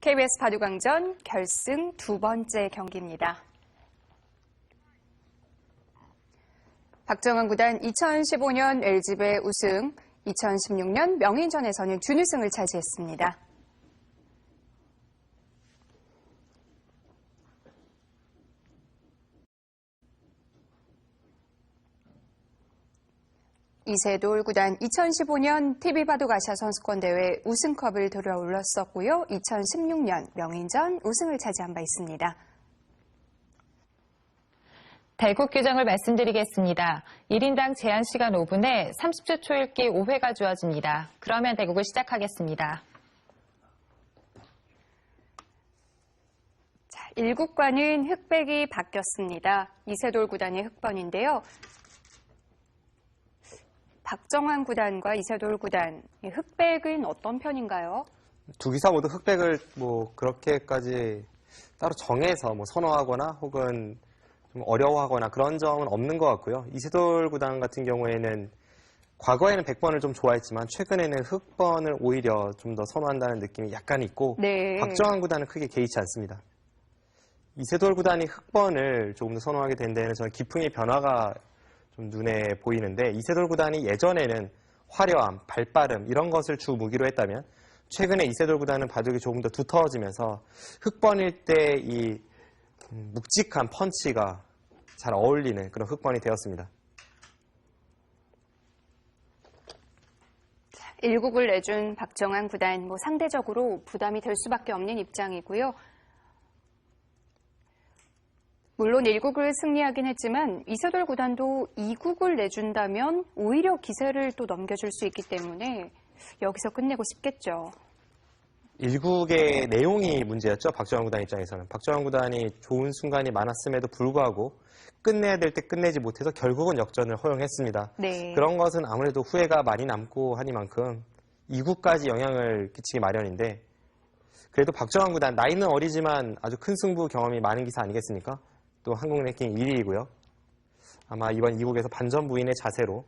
KBS 바둑왕전 결승 두 번째 경기입니다. 박정환 구단 2015년 LG배 우승, 2016년 명인전에서는 준우승을 차지했습니다. 이세돌 구단 2015년 TV바둑 아시아 선수권대회 우승컵을 들어올렸었고요. 2016년 명인전 우승을 차지한 바 있습니다. 대국 규정을 말씀드리겠습니다. 1인당 제한 시간 5분에 30초 초읽기 5회가 주어집니다. 그러면 대국을 시작하겠습니다. 자, 1국과는 흑백이 바뀌었습니다. 이세돌 구단의 흑번인데요. 박정환 구단과 이세돌 구단, 흑백은 어떤 편인가요? 두 기사 모두 흑백을 그렇게까지 따로 정해서 선호하거나 혹은 좀 어려워하거나 그런 점은 없는 것 같고요. 이세돌 구단 같은 경우에는 과거에는 100번을 좀 좋아했지만 최근에는 흑번을 오히려 좀 더 선호한다는 느낌이 약간 있고 네. 박정환 구단은 크게 개의치 않습니다. 이세돌 구단이 흑번을 조금 더 선호하게 된 데에는 저는 기풍의 변화가 좀 눈에 보이는데 이세돌 구단이 예전에는 화려함, 발빠름 이런 것을 주 무기로 했다면 최근에 이세돌 구단은 바둑이 조금 더 두터워지면서 흑번일 때 이 묵직한 펀치가 잘 어울리는 그런 흑번이 되었습니다. 1국을 내준 박정환 구단, 상대적으로 부담이 될 수밖에 없는 입장이고요. 물론 1국을 승리하긴 했지만 이세돌 구단도 2국을 내준다면 오히려 기세를 또 넘겨줄 수 있기 때문에 여기서 끝내고 싶겠죠. 1국의 내용이 문제였죠. 박정환 구단 입장에서는. 박정환 구단이 좋은 순간이 많았음에도 불구하고 끝내야 될 때 끝내지 못해서 결국은 역전을 허용했습니다. 네. 그런 것은 아무래도 후회가 많이 남고 하니만큼 2국까지 영향을 끼치기 마련인데 그래도 박정환 구단 나이는 어리지만 아주 큰 승부 경험이 많은 기사 아니겠습니까? 또 한국 랭킹 1위이고요. 아마 이번 2국에서 반전부인의 자세로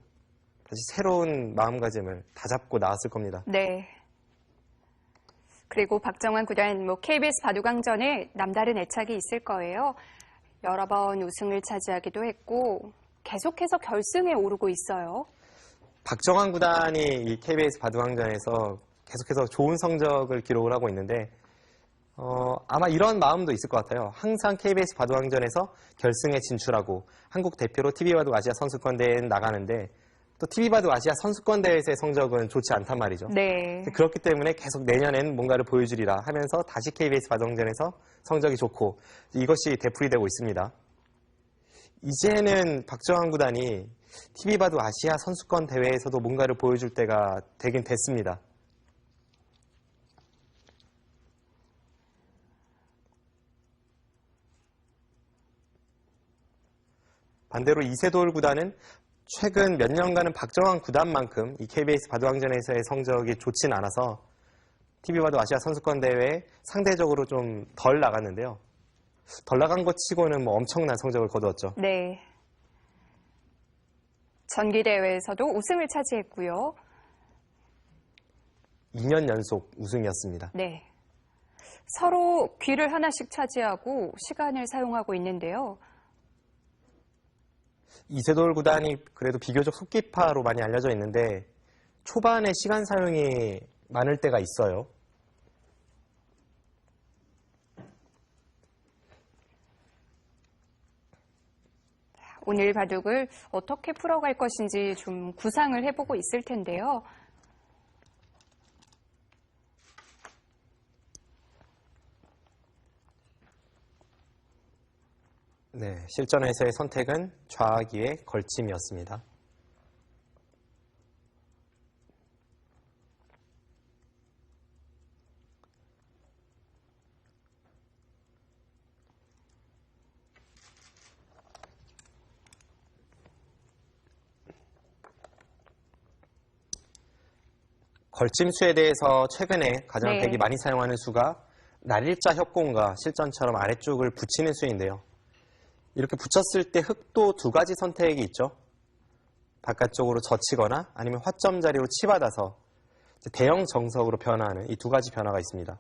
다시 새로운 마음가짐을 다잡고 나왔을 겁니다. 네. 그리고 박정환 구단 KBS 바둑왕전에 남다른 애착이 있을 거예요. 여러 번 우승을 차지하기도 했고 계속해서 결승에 오르고 있어요. 박정환 구단이 이 KBS 바둑왕전에서 계속해서 좋은 성적을 기록을 하고 있는데 아마 이런 마음도 있을 것 같아요. 항상 KBS 바둑왕전에서 결승에 진출하고 한국 대표로 TV바둑 아시아 선수권대회에 나가는데 또 TV바둑 아시아 선수권대회에서의 성적은 좋지 않단 말이죠. 네. 그렇기 때문에 계속 내년엔 뭔가를 보여주리라 하면서 다시 KBS 바둑왕전에서 성적이 좋고 이것이 되풀이되고 있습니다. 이제는 박정환 구단이 TV바둑 아시아 선수권대회에서도 뭔가를 보여줄 때가 되긴 됐습니다. 반대로 이세돌 구단은 최근 몇 년간은 박정환 구단만큼 이 KBS 바둑왕전에서의 성적이 좋진 않아서 TV바둑 아시아 선수권대회에 상대적으로 좀 덜 나갔는데요. 덜 나간 것 치고는 엄청난 성적을 거두었죠. 네. 전기대회에서도 우승을 차지했고요. 2년 연속 우승이었습니다. 네. 서로 귀를 하나씩 차지하고 시간을 사용하고 있는데요. 이세돌 구단이 그래도 비교적 속기파로 많이 알려져 있는데 초반에 시간 사용이 많을 때가 있어요. 오늘 바둑을 어떻게 풀어갈 것인지 좀 구상을 해보고 있을 텐데요. 네, 실전에서의 선택은 좌기의 걸침이었습니다. 걸침수에 대해서 최근에 가장 백이 많이 사용하는 수가 날일자 협공과 실전처럼 아래쪽을 붙이는 수인데요. 이렇게 붙였을 때 흑도 두 가지 선택이 있죠. 바깥쪽으로 젖히거나 아니면 화점 자리로 치받아서 대형 정석으로 변화하는 이 두 가지 변화가 있습니다.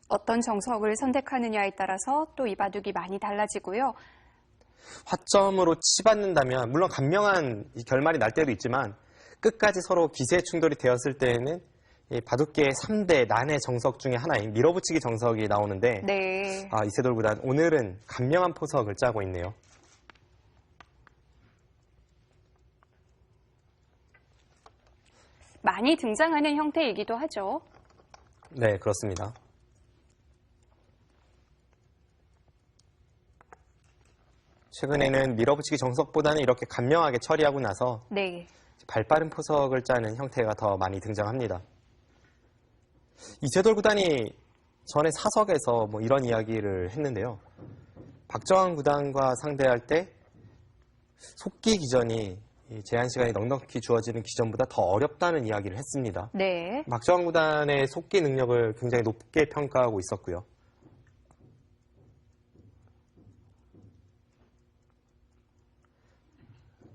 어떤 정석을 선택하느냐에 따라서 또 이 바둑이 많이 달라지고요. 화점으로 치받는다면 물론 간명한 이 결말이 날 때도 있지만 끝까지 서로 기세 충돌이 되었을 때에는 이 바둑계의 3대 난의 정석 중에 하나인 밀어붙이기 정석이 나오는데 네. 이세돌 구단 오늘은 간명한 포석을 짜고 있네요. 많이 등장하는 형태이기도 하죠. 네, 그렇습니다. 최근에는 밀어붙이기 정석보다는 이렇게 간명하게 처리하고 나서 네. 발빠른 포석을 짜는 형태가 더 많이 등장합니다. 이세돌 구단이 전에 사석에서 이런 이야기를 했는데요. 박정환 구단과 상대할 때 속기 기전이 제한 시간이 넉넉히 주어지는 기전보다 더 어렵다는 이야기를 했습니다. 네. 박정환 구단의 속기 능력을 굉장히 높게 평가하고 있었고요.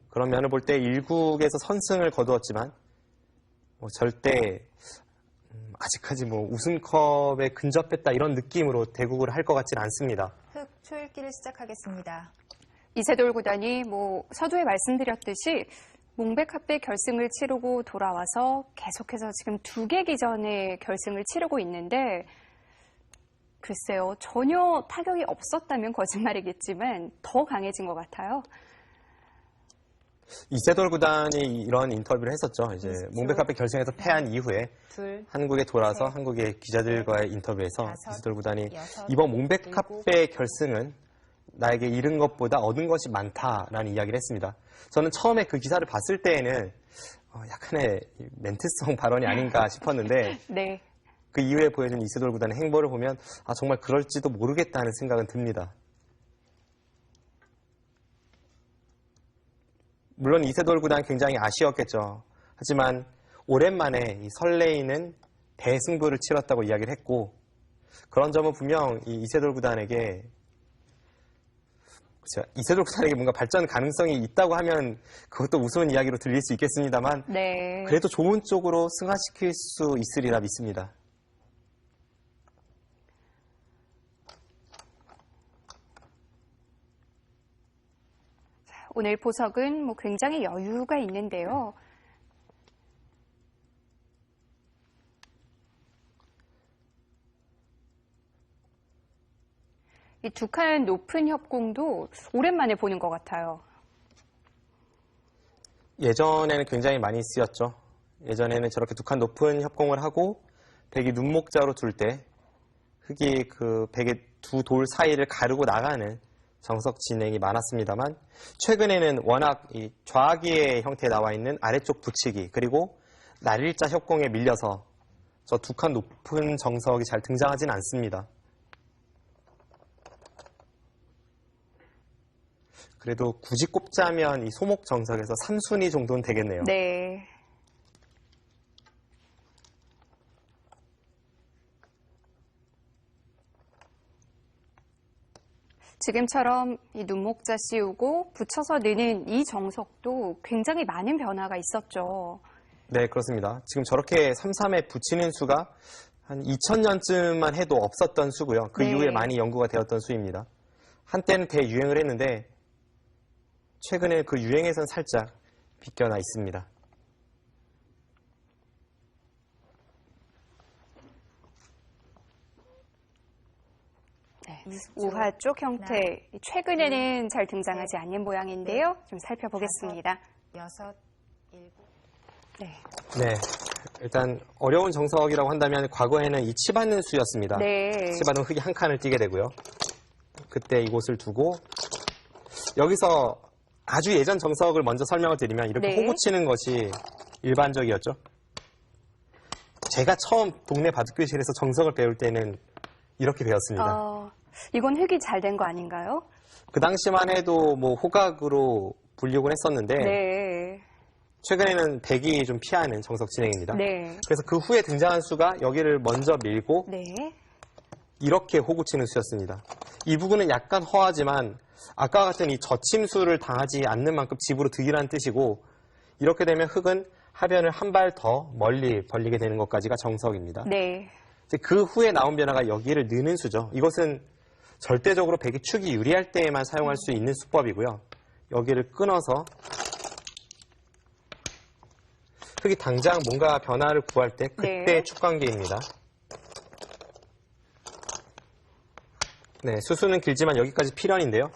그런 면을 볼 때 1국에서 선승을 거두었지만 절대 아직까지 우승컵에 근접했다 이런 느낌으로 대국을 할 것 같지는 않습니다. 흑 초읽기를 시작하겠습니다. 이세돌 구단이 서두에 말씀드렸듯이 몽백합배 결승을 치르고 돌아와서 계속해서 지금 2개 기전의 결승을 치르고 있는데 글쎄요. 전혀 타격이 없었다면 거짓말이겠지만 더 강해진 것 같아요. 이세돌 구단이 이런 인터뷰를 했었죠. 이제 몽백합배 결승에서 패한 이후에 한국에 돌아서 한국의 기자들과의 인터뷰에서 이세돌 구단이 이번 몽백합배 결승은 나에게 잃은 것보다 얻은 것이 많다라는 이야기를 했습니다. 저는 처음에 그 기사를 봤을 때에는 약간의 멘트성 발언이 아닌가 싶었는데 네. 그 이후에 보여준 이세돌 구단의 행보를 보면 정말 그럴지도 모르겠다는 생각은 듭니다. 물론 이세돌 구단 굉장히 아쉬웠겠죠. 하지만 오랜만에 이 설레이는 대승부를 치렀다고 이야기를 했고 그런 점은 분명 이세돌 구단에게 이세돌 구단에게 뭔가 발전 가능성이 있다고 하면 그것도 우스운 이야기로 들릴 수 있겠습니다만 네. 그래도 좋은 쪽으로 승화시킬 수 있으리라 믿습니다. 오늘 보석은 굉장히 여유가 있는데요. 이 두 칸 높은 협공도 오랜만에 보는 것 같아요. 예전에는 굉장히 많이 쓰였죠. 예전에는 저렇게 두 칸 높은 협공을 하고 백이 눈목자로 둘 때 흑이 그 백의 두 돌 사이를 가르고 나가는 정석 진행이 많았습니다만 최근에는 워낙 이 좌기의 형태에 나와 있는 아래쪽 붙이기 그리고 날일자 협공에 밀려서 저 두 칸 높은 정석이 잘 등장하진 않습니다. 그래도 굳이 꼽자면 이 소목 정석에서 3순위 정도는 되겠네요. 네. 지금처럼 이 눈목자 씌우고 붙여서 느는 이 정석도 굉장히 많은 변화가 있었죠. 네, 그렇습니다. 지금 저렇게 3-3에 붙이는 수가 한 2000년쯤만 해도 없었던 수고요. 그 네. 이후에 많이 연구가 되었던 수입니다. 한때는 대유행을 했는데 최근에 그 유행에선 살짝 비껴나 있습니다. 네. 우화 쪽 형태, 최근에는 잘 등장하지 않는 모양인데요. 좀 살펴보겠습니다. 6, 7. 네. 네, 일단 어려운 정석이라고 한다면 과거에는 이 치받는 수였습니다. 네. 치받으면 흑이 한 칸을 띄게 되고요. 그때 이곳을 두고 여기서 아주 예전 정석을 먼저 설명을 드리면 이렇게 네. 호구 치는 것이 일반적이었죠. 제가 처음 동네 바둑교실에서 정석을 배울 때는 이렇게 배웠습니다. 이건 흑이 잘 된 거 아닌가요? 그 당시만 해도 호각으로 불리곤 했었는데 네. 최근에는 백이 좀 피하는 정석 진행입니다. 네. 그래서 그 후에 등장한 수가 여기를 먼저 밀고 네. 이렇게 호구 치는 수였습니다. 이 부분은 약간 허하지만 아까 같은 이 저침수를 당하지 않는 만큼 집으로 득이라는 뜻이고 이렇게 되면 흑은 하변을 한 발 더 멀리 벌리게 되는 것까지가 정석입니다. 네. 이제 그 후에 나온 변화가 여기를 느는 수죠. 이것은 절대적으로 백이 축이 유리할 때에만 사용할 수 있는 수법이고요. 여기를 끊어서 흙이 당장 뭔가 변화를 구할 때 그때 네. 축관계입니다. 네, 수수는 길지만 여기까지 필연인데요.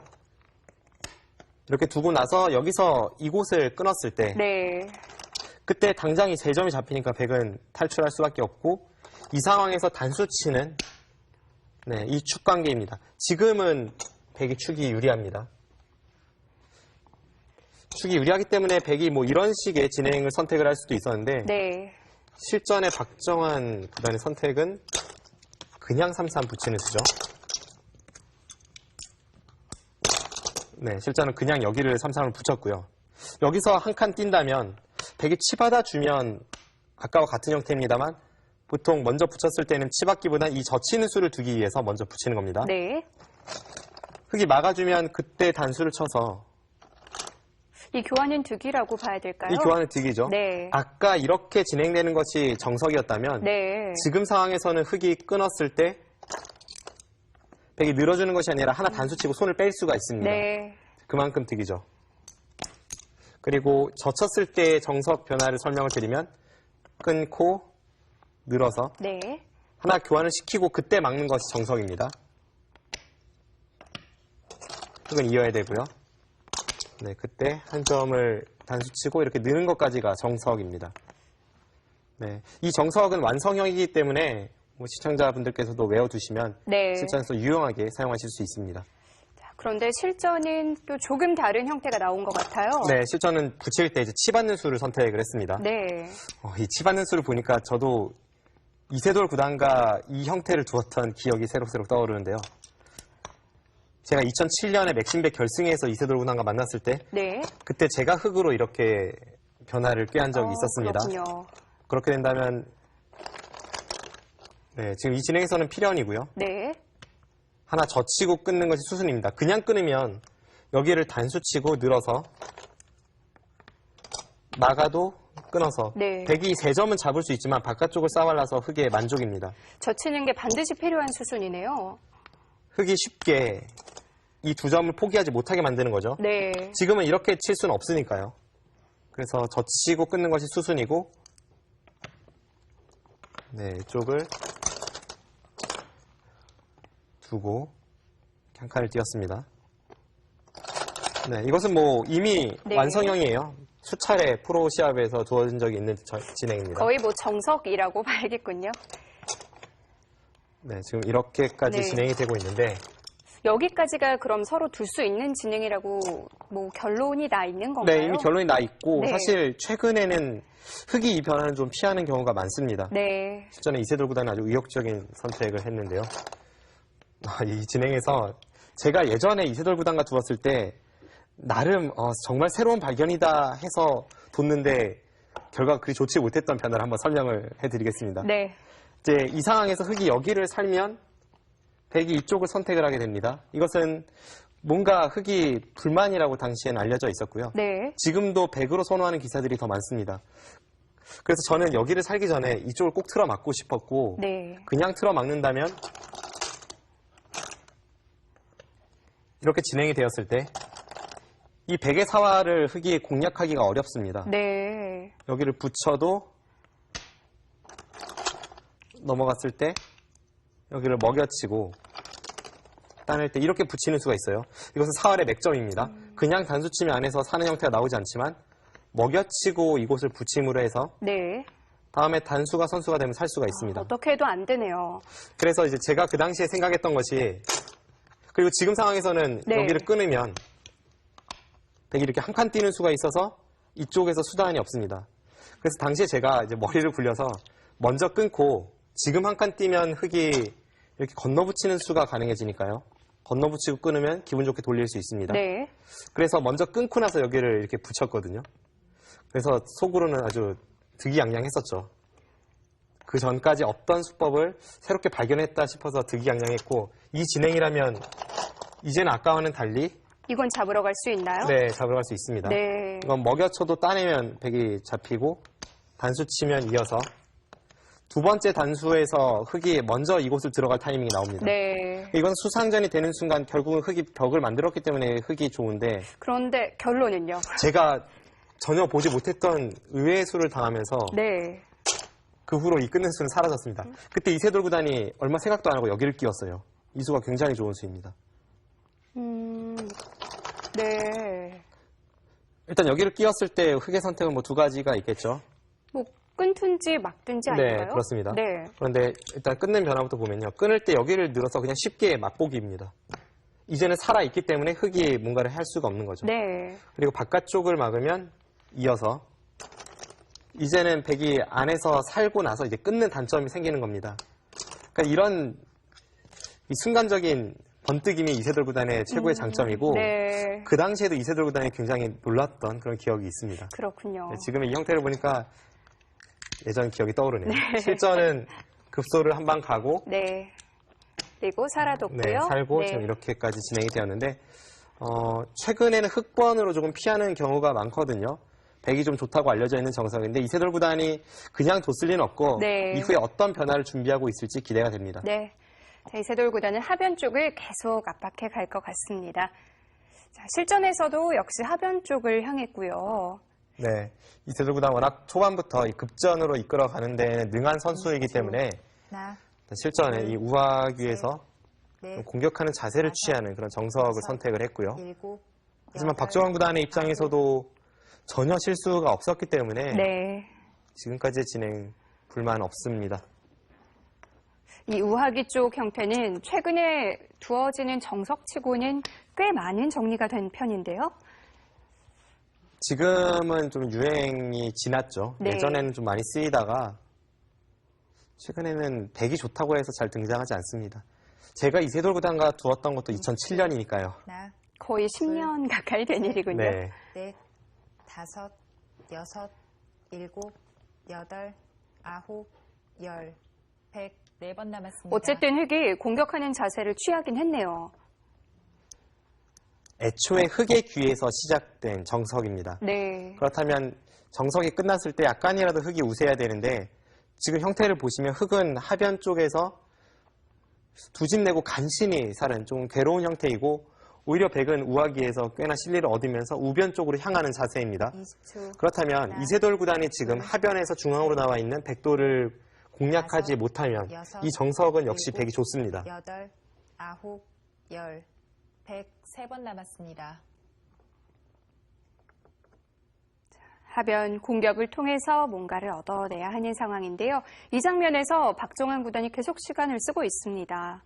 이렇게 두고 나서 여기서 이곳을 끊었을 때 네. 그때 당장 이 3점이 잡히니까 백은 탈출할 수밖에 없고 이 상황에서 단수치는 네, 이 축관계입니다. 지금은 백이 축이 유리합니다. 축이 유리하기 때문에 백이 뭐 이런 식의 진행을 선택을 할 수도 있었는데 네. 실전에 박정환 구단의 선택은 그냥 3-3 붙이는 수죠. 네, 실전은 그냥 여기를 3-3을 붙였고요. 여기서 한 칸 뛴다면 백이 치받아 주면 아까와 같은 형태입니다만 보통 먼저 붙였을 때는 치받기보단 이 젖히는 수를 두기 위해서 먼저 붙이는 겁니다. 네. 흙이 막아주면 그때 단수를 쳐서 이 교환은 득이라고 봐야 될까요? 이 교환은 득이죠. 네. 아까 이렇게 진행되는 것이 정석이었다면 네. 지금 상황에서는 흙이 끊었을 때 백이 늘어주는 것이 아니라 하나 단수치고 손을 뺄 수가 있습니다. 네. 그만큼 득이죠. 그리고 젖혔을 때의 정석 변화를 설명을 드리면 끊고 늘어서 네. 하나 교환을 시키고 그때 막는 것이 정석입니다. 흙은 이어야 되고요. 네, 그때 한 점을 단수치고 이렇게 느는 것까지가 정석입니다. 네, 이 정석은 완성형이기 때문에 뭐 시청자분들께서도 외워두시면 네. 실전에서 유용하게 사용하실 수 있습니다. 그런데 실전은 또 조금 다른 형태가 나온 것 같아요. 네, 실전은 붙일 때 이제 치받는 수를 선택을 했습니다. 네. 이 치받는 수를 보니까 저도 이세돌 구단과 이 형태를 두었던 기억이 새록새록 떠오르는데요. 제가 2007년에 맥심백 결승에서 이세돌 구단과 만났을 때 네. 그때 제가 흙으로 이렇게 변화를 꾀한 적이 있었습니다. 그렇군요. 그렇게 된다면 네, 지금 이 진행에서는 필연이고요. 네. 하나 젖히고 끊는 것이 수순입니다. 그냥 끊으면 여기를 단수치고 늘어서 나가도 끊어서 네. 백이 3점은 잡을 수 있지만 바깥쪽을 싸발라서 흙의 만족입니다. 젖히는 게 반드시 필요한 수순이네요. 흙이 쉽게 이 2점을 포기하지 못하게 만드는 거죠. 네. 지금은 이렇게 칠 수는 없으니까요. 그래서 젖히고 끊는 것이 수순이고 네, 이쪽을 두고 한 칸을 띄웠습니다. 네, 이것은 뭐 이미 네. 완성형이에요. 수차례 프로 시합에서 두어진 적이 있는 진행입니다. 거의 뭐 정석이라고 봐야겠군요. 네, 지금 이렇게까지 네. 진행이 되고 있는데 여기까지가 그럼 서로 둘 수 있는 진행이라고 뭐 결론이 나 있는 건가요? 네, 이미 결론이 나 있고 네. 사실 최근에는 흙이 이 변화는 좀 피하는 경우가 많습니다. 네. 실전에 이세돌 구단은 아주 의욕적인 선택을 했는데요. 이 진행에서 제가 예전에 이세돌 구단과 두었을 때 나름 정말 새로운 발견이다 해서 뒀는데 결과가 그리 좋지 못했던 변화를 한번 설명을 해드리겠습니다. 네. 이제 이 상황에서 흙이 여기를 살면 백이 이쪽을 선택을 하게 됩니다. 이것은 뭔가 흙이 불만이라고 당시엔 알려져 있었고요. 네. 지금도 백으로 선호하는 기사들이 더 많습니다. 그래서 저는 여기를 살기 전에 이쪽을 꼭 틀어 막고 싶었고 네. 그냥 틀어 막는다면 이렇게 진행이 되었을 때 이 백의 사활을 흙이 공략하기가 어렵습니다. 네. 여기를 붙여도 넘어갔을 때 여기를 먹여치고 따낼 때 이렇게 붙이는 수가 있어요. 이것은 사활의 맥점입니다. 그냥 단수치면 안에서 사는 형태가 나오지 않지만 먹여치고 이곳을 붙임으로 해서 네. 다음에 단수가 선수가 되면 살 수가 있습니다. 어떻게 해도 안 되네요. 그래서 이제 제가 그 당시에 생각했던 것이 그리고 지금 상황에서는 네. 여기를 끊으면 백이 이렇게 한 칸 뛰는 수가 있어서 이쪽에서 수단이 없습니다. 그래서 당시에 제가 이제 머리를 굴려서 먼저 끊고 지금 한 칸 뛰면 흙이 이렇게 건너붙이는 수가 가능해지니까요. 건너붙이고 끊으면 기분 좋게 돌릴 수 있습니다. 네. 그래서 먼저 끊고 나서 여기를 이렇게 붙였거든요. 그래서 속으로는 아주 득이양양했었죠. 그 전까지 없던 수법을 새롭게 발견했다 싶어서 득이양양했고 이 진행이라면 이제는 아까와는 달리 이건 잡으러 갈 수 있나요? 네, 잡으러 갈 수 있습니다. 네. 이건 먹여쳐도 따내면 백이 잡히고 단수 치면 이어서 두 번째 단수에서 흙이 먼저 이곳을 들어갈 타이밍이 나옵니다. 네. 이건 수상전이 되는 순간 결국은 흙이 벽을 만들었기 때문에 흙이 좋은데 그런데 결론은요? 제가 전혀 보지 못했던 의외의 수를 당하면서 네. 그 후로 이 끝낸 수는 사라졌습니다. 그때 이세돌 구단이 얼마 생각도 안 하고 여기를 끼웠어요. 이 수가 굉장히 좋은 수입니다. 네. 일단 여기를 끼웠을 때 흙의 선택은 뭐 두 가지가 있겠죠. 뭐 끊든지 막든지 네, 아닌가요? 그렇습니다. 네. 그런데 일단 끊는 변화부터 보면요. 끊을 때 여기를 늘어서 그냥 쉽게 맛보기입니다. 이제는 살아있기 때문에 흙이 뭔가를 할 수가 없는 거죠. 네. 그리고 바깥쪽을 막으면 이어서 이제는 백이 안에서 살고 나서 이제 끊는 단점이 생기는 겁니다. 그러니까 이런 이 순간적인 번뜩임이 이세돌 구단의 최고의 장점이고 네. 그 당시에도 이세돌 구단이 굉장히 놀랐던 그런 기억이 있습니다. 그렇군요. 네, 지금 이 형태를 보니까 예전 기억이 떠오르네요. 실전은 급소를 한 방 가고 네. 그리고 살아뒀고요. 네, 살고 네. 지금 이렇게까지 진행이 되었는데 최근에는 흑번으로 조금 피하는 경우가 많거든요. 백이 좀 좋다고 알려져 있는 정석인데 이세돌 구단이 그냥 뒀을 리는 없고 네. 이후에 어떤 변화를 준비하고 있을지 기대가 됩니다. 네. 자, 이세돌 구단은 하변 쪽을 계속 압박해 갈 것 같습니다. 자, 실전에서도 역시 하변 쪽을 향했고요. 네, 이세돌 구단 워낙 초반부터 이 급전으로 이끌어가는 데는 능한 선수이기 때문에 하나, 실전에 이 우하귀에서 넷, 공격하는 자세를 다섯, 취하는 그런 정석을 여섯, 선택을 했고요. 일곱, 하지만 여덟, 박정환 구단의 입장에서도 전혀 실수가 없었기 때문에 네. 지금까지의 진행 불만 없습니다. 이 우하기 쪽 형태는 최근에 두어지는 정석치고는 꽤 많은 정리가 된 편인데요. 지금은 좀 유행이 지났죠. 네. 예전에는 좀 많이 쓰이다가 최근에는 백이 좋다고 해서 잘 등장하지 않습니다. 제가 이세돌 구단과 두었던 것도 2007년이니까요. 하나, 거의 10년 가까이 된 일이군요. 네. 넷, 다섯, 여섯, 일곱, 여덟, 아홉, 열, 104번 남았습니다. 어쨌든 흙이 공격하는 자세를 취하긴 했네요. 애초에 흙의 귀에서 시작된 정석입니다. 네. 그렇다면 정석이 끝났을 때 약간이라도 흙이 우세해야 되는데 지금 형태를 보시면 흙은 하변 쪽에서 두 집 내고 간신히 살은 좀 괴로운 형태이고 오히려 백은 우하기에서 꽤나 실리를 얻으면서 우변 쪽으로 향하는 자세입니다. 20초, 그렇다면 하나, 이세돌 구단이 지금 둘, 하변에서 중앙으로 나와 있는 백도를 공략하지 다섯, 못하면 여섯, 이 정석은 역시 일곱, 백이 좋습니다. 여덟, 아홉, 열, 103번 남았습니다. 하변 공격을 통해서 뭔가를 얻어내야 하는 상황인데요. 이 장면에서 박정환 구단이 계속 시간을 쓰고 있습니다.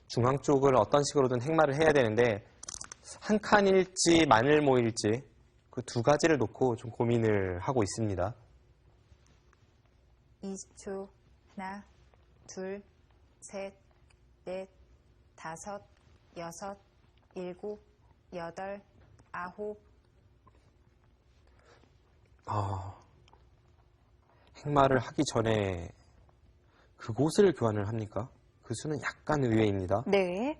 중앙 쪽을 어떤 식으로든 행마를 해야 되는데 한 칸일지 마늘모일지 그 두 가지를 놓고 좀 고민을 하고 있습니다. 20초, 하나, 둘, 셋, 넷, 다섯, 여섯, 일곱, 여덟, 아홉, 행마를 하기 전에 그곳을 교환을 합니까? 그 수는 약간 의외입니다. 네.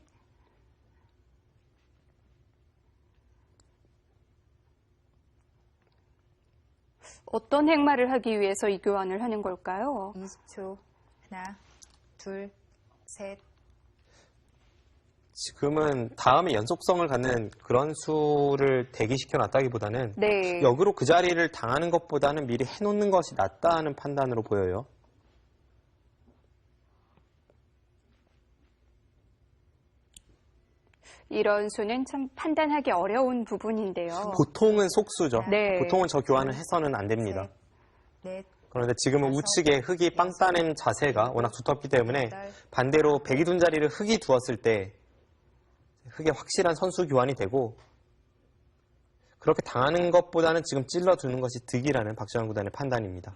어떤 행마를 하기 위해서 이 교환을 하는 걸까요? 20초, 하나, 둘, 셋, 지금은 다음에 연속성을 갖는 그런 수를 대기시켜 놨다기보다는 네. 역으로 그 자리를 당하는 것보다는 미리 해놓는 것이 낫다는 판단으로 보여요. 이런 수는 참 판단하기 어려운 부분인데요. 보통은 속수죠. 네. 보통은 저 교환을 해서는 안 됩니다. 넷, 그런데 지금은 우측에 흙이 빵 따는 자세가 워낙 두텁기 때문에 반대로 백이 둔 자리를 흙이 두었을 때 흙의 확실한 선수 교환이 되고 그렇게 당하는 것보다는 지금 찔러두는 것이 득이라는 박정환 구단의 판단입니다.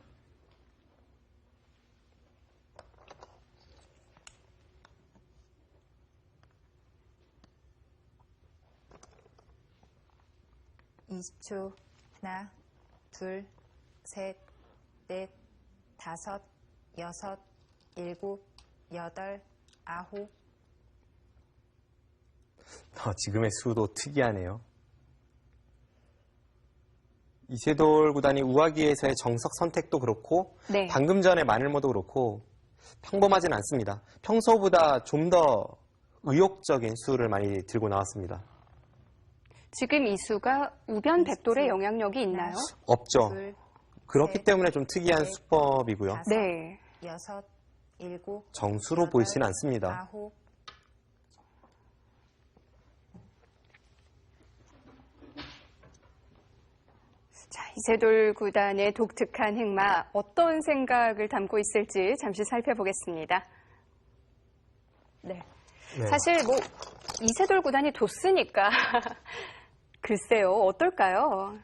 이십 초, 하나, 둘, 셋, 넷, 다섯, 여섯, 일곱, 여덟, 아홉, 지금의 수도 특이하네요. 이세돌 구단이 우하기에서의 정석 선택도 그렇고 네. 방금 전에 마늘모도 그렇고 평범하진 않습니다. 평소보다 좀 더 의욕적인 수를 많이 들고 나왔습니다. 지금 이 수가 우변 백돌의 영향력이 있나요? 없죠. 둘, 그렇기 셋, 때문에 좀 특이한 넷, 수법이고요. 다섯, 네. 여섯, 일곱, 정수로 여덟, 보이지는 않습니다. 아홉, 자, 이세돌 구단의 독특한 행마 어떤 생각을 담고 있을지 잠시 살펴보겠습니다. 네. 네. 사실 뭐 이세돌 구단이 뒀으니까 글쎄요 어떨까요?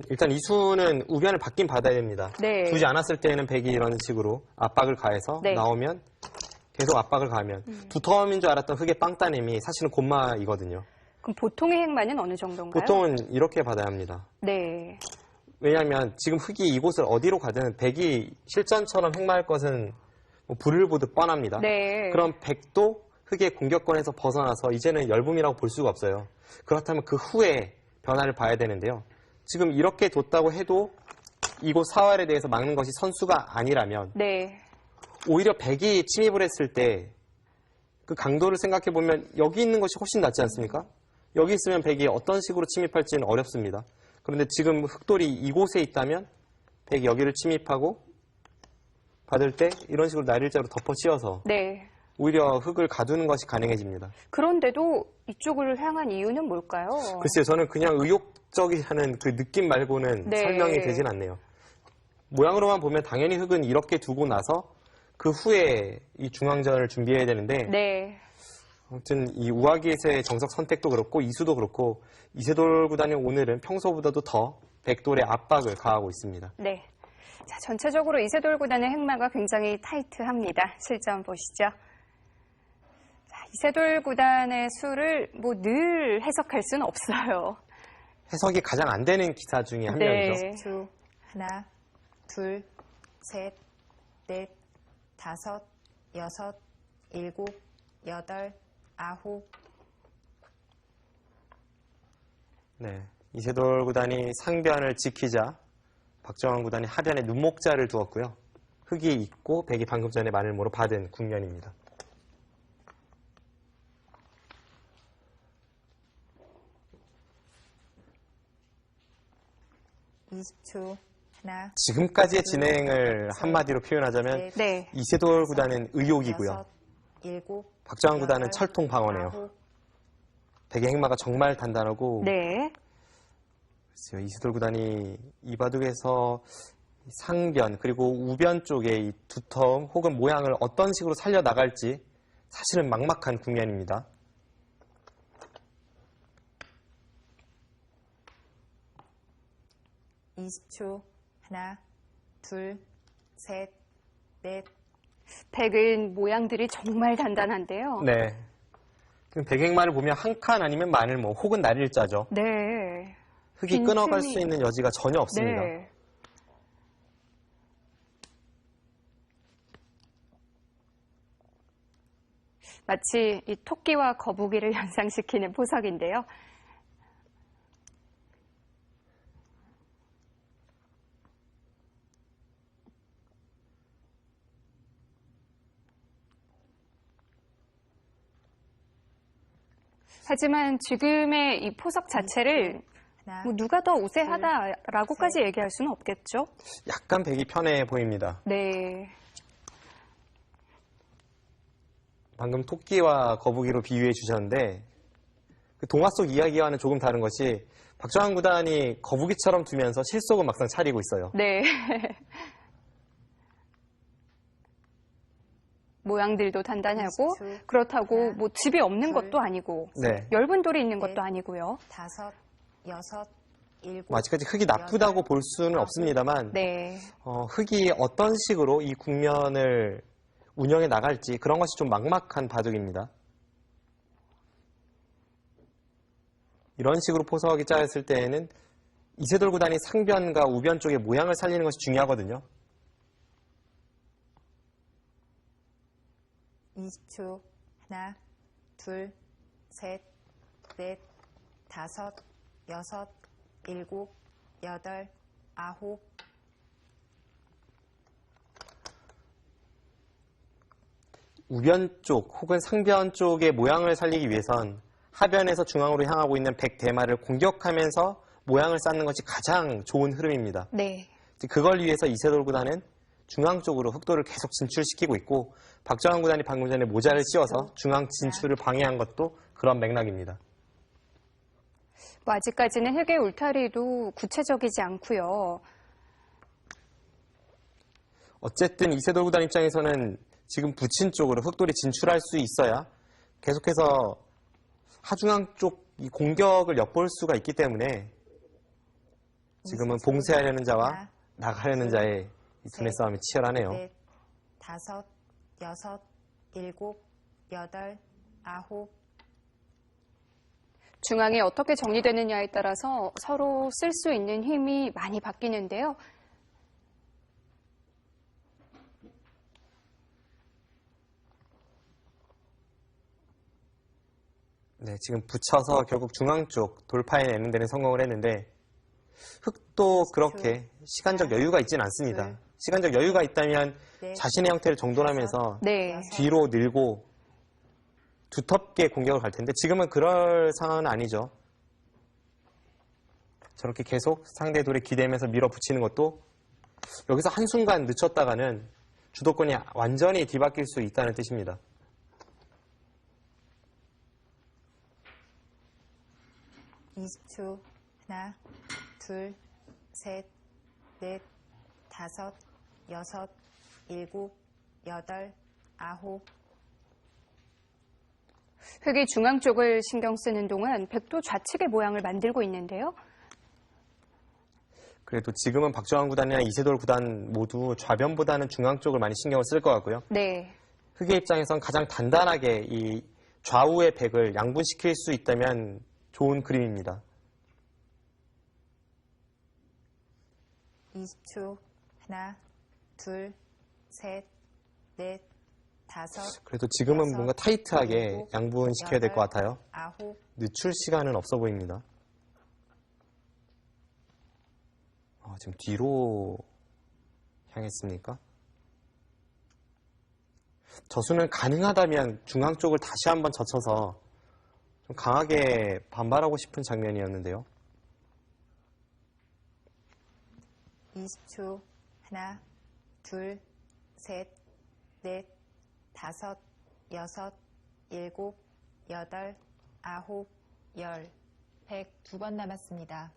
일단 이 수는 우변을 받긴 받아야 됩니다. 네. 두지 않았을 때는 백이 이런 식으로 압박을 가해서 네. 나오면 계속 압박을 가하면 두터움인 줄 알았던 흙의 빵 따냄이 사실은 곤마이거든요. 그럼 보통의 행마는 어느 정도인가요? 보통은 이렇게 받아야 합니다. 네. 왜냐하면 지금 흙이 이곳을 어디로 가든 백이 실전처럼 행마할 것은 뭐 불을 보듯 뻔합니다. 네. 그럼 백도 흙의 공격권에서 벗어나서 이제는 열분이라고 볼 수가 없어요. 그렇다면 그 후에 변화를 봐야 되는데요. 지금 이렇게 뒀다고 해도 이곳 사활에 대해서 막는 것이 선수가 아니라면 네. 오히려 백이 침입을 했을 때 그 강도를 생각해 보면 여기 있는 것이 훨씬 낫지 않습니까? 여기 있으면 백이 어떤 식으로 침입할지는 어렵습니다. 그런데 지금 흑돌이 이곳에 있다면 백이 여기를 침입하고 받을 때 이런 식으로 날일자로 덮어씌워서 네. 오히려 흙을 가두는 것이 가능해집니다. 그런데도 이쪽을 향한 이유는 뭘까요? 글쎄요, 저는 그냥 의욕적이라는 그 느낌 말고는 네. 설명이 되진 않네요. 모양으로만 보면 당연히 흙은 이렇게 두고 나서 그 후에 이 중앙전을 준비해야 되는데 네. 아무튼 이 우하기에서의 정석 선택도 그렇고 이수도 그렇고 이세돌 구단이 오늘은 평소보다도 더 백돌의 압박을 가하고 있습니다. 네. 자, 전체적으로 이세돌 구단의 행마가 굉장히 타이트합니다. 실전 보시죠. 자, 이세돌 구단의 수를 뭐 늘 해석할 수는 없어요. 해석이 가장 안 되는 기사 중에 한 명이죠. 네. 수, 하나, 둘, 셋, 넷, 다섯, 여섯, 일곱, 여덟, 아홉. 네. 이세돌 구단이 상변을 지키자 박정환 구단이 하변에 눈목자를 두었고요. 흙이 있고 백이 방금 전에 마늘모로 받은 국면입니다. 이십 초 하나, 지금까지의 진행을 한마디로 표현하자면 셋, 네. 이세돌 구단은 의욕이고요. 여섯, 일곱, 박정환 구단은 여덟, 철통 방어네요. 아홉. 백의 행마가 정말 단단하고 네. 글쎄요, 이세돌 구단이 이 바둑에서 상변 그리고 우변 쪽의 이 두터움 혹은 모양을 어떤 식으로 살려나갈지 사실은 막막한 국면입니다. 이십 초 하나, 둘, 셋, 넷, 백은 모양들이 정말 단단한데요. 네. 백행마를 보면 한 칸 아니면 마늘모 혹은 날일자죠. 네. 흙이 빈틈이- 끊어갈 수 있는 여지가 전혀 없습니다. 네. 마치 이 토끼와 거북이를 연상시키는 보석인데요. 하지만 지금의 이 포석 자체를 하나, 뭐 누가 더 우세하다라고까지 얘기할 수는 없겠죠? 약간 백이 편해 보입니다. 네. 방금 토끼와 거북이로 비유해 주셨는데 그 동화 속 이야기와는 조금 다른 것이 박정환 구단이 거북이처럼 두면서 실속은 막상 차리고 있어요. 네. 모양들도 단단하고 20초. 그렇다고 하나, 뭐 집이 없는 둘, 것도 아니고 네. 엷은 돌이 있는 넷. 것도 아니고요. 다섯, 여섯, 일곱. 뭐 아직까지 흙이 나쁘다고 볼 수는 없습니다만 네. 흙이 어떤 식으로 이 국면을 운영해 나갈지 그런 것이 좀 막막한 바둑입니다. 이런 식으로 포석이 짜였을 때에는 이세돌 구단이 상변과 우변 쪽의 모양을 살리는 것이 중요하거든요. 20초 하나, 둘, 셋, 넷, 다섯, 여섯, 일곱, 여덟, 9, 우변 쪽 혹은 상변 쪽의 모양을 살리기 위해선 하변에서 중앙으로 향하고 있는 백대마를 공격하면서 모양을 쌓는 것이 가장 좋은 흐름입니다. 네. 그걸 위해서 이세돌 구단은 중앙 쪽으로 흑도를 계속 진출시키고 있고 박정환 구단이 방금 전에 모자를 씌워서 중앙 진출을 방해한 것도 그런 맥락입니다. 뭐 아직까지는 흑의 울타리도 구체적이지 않고요. 어쨌든 이세돌 구단 입장에서는 지금 붙인 쪽으로 흑돌이 진출할 수 있어야 계속해서 하중앙 쪽 이 공격을 엿볼 수가 있기 때문에 지금은 봉쇄하려는 자와 나가려는 자의 이 두뇌 싸움이 치열하네요. 넷, 다섯, 여섯, 일곱, 여덟, 아홉, 중앙이 어떻게 정리되느냐에 따라서 서로 쓸 수 있는 힘이 많이 바뀌는데요. 네, 지금 붙여서 결국 중앙 쪽 돌파해내는 데는 성공을 했는데 흑도 그렇게 시간적 여유가 있지는 않습니다. 시간적 여유가 있다면 자신의 형태를 정돈하면서 네. 뒤로 늘고 두텁게 공격을 갈 텐데 지금은 그럴 상황은 아니죠. 저렇게 계속 상대 돌에 기대면서 밀어붙이는 것도 여기서 한순간 늦췄다가는 주도권이 완전히 뒤바뀔 수 있다는 뜻입니다. 이십 초 하나, 둘, 셋, 넷, 다섯, 여섯, 일곱, 여덟, 아홉, 흑이 중앙 쪽을 신경 쓰는 동안 백도 좌측의 모양을 만들고 있는데요. 그래도 지금은 박정환 구단이나 이세돌 구단 모두 좌변보다는 중앙 쪽을 많이 신경을 쓸 것 같고요. 네. 흑의 입장에선 가장 단단하게 이 좌우의 백을 양분시킬 수 있다면 좋은 그림입니다. 20초 하나, 둘, 셋, 넷, 다섯, 그래도 지금은 여섯, 뭔가 타이트하게 일곱, 양분시켜야 될 것 여덟, 같아요. 아홉, 늦출 시간은 없어 보입니다. 지금 뒤로 향했습니까? 저수는 가능하다면 중앙 쪽을 다시 한번 젖혀서 좀 강하게 반발하고 싶은 장면이었는데요. 20초 하나, 둘, 셋, 넷, 다섯, 여섯, 일곱, 여덟, 아홉, 열. 102번 남았습니다.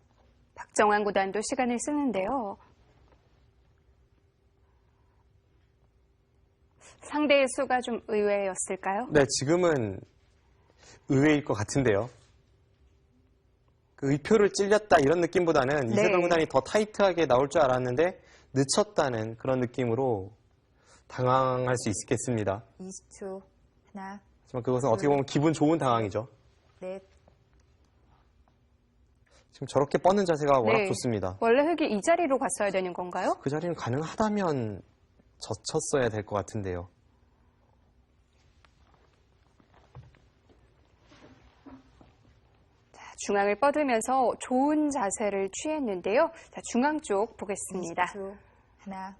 박정환 구단도 시간을 쓰는데요. 상대의 수가 좀 의외였을까요? 네, 지금은 의외일 것 같은데요. 그 의표를 찔렸다 이런 느낌보다는 이세돌 구단이 더 타이트하게 나올 줄 알았는데 늦췄다는 그런 느낌으로 당황할 수 있겠습니다. 20초 하나, 하지만 그것은 어떻게 보면 기분 좋은 당황이죠. 넷, 지금 저렇게 뻗는 자세가 워낙 네. 좋습니다. 원래 흑이 이 자리로 갔어야 되는 건가요? 그 자리는 가능하다면 젖혔어야 될 것 같은데요. 중앙을 뻗으면서 좋은 자세를 취했는데요. 자, 중앙 쪽 보겠습니다. 20초 하나,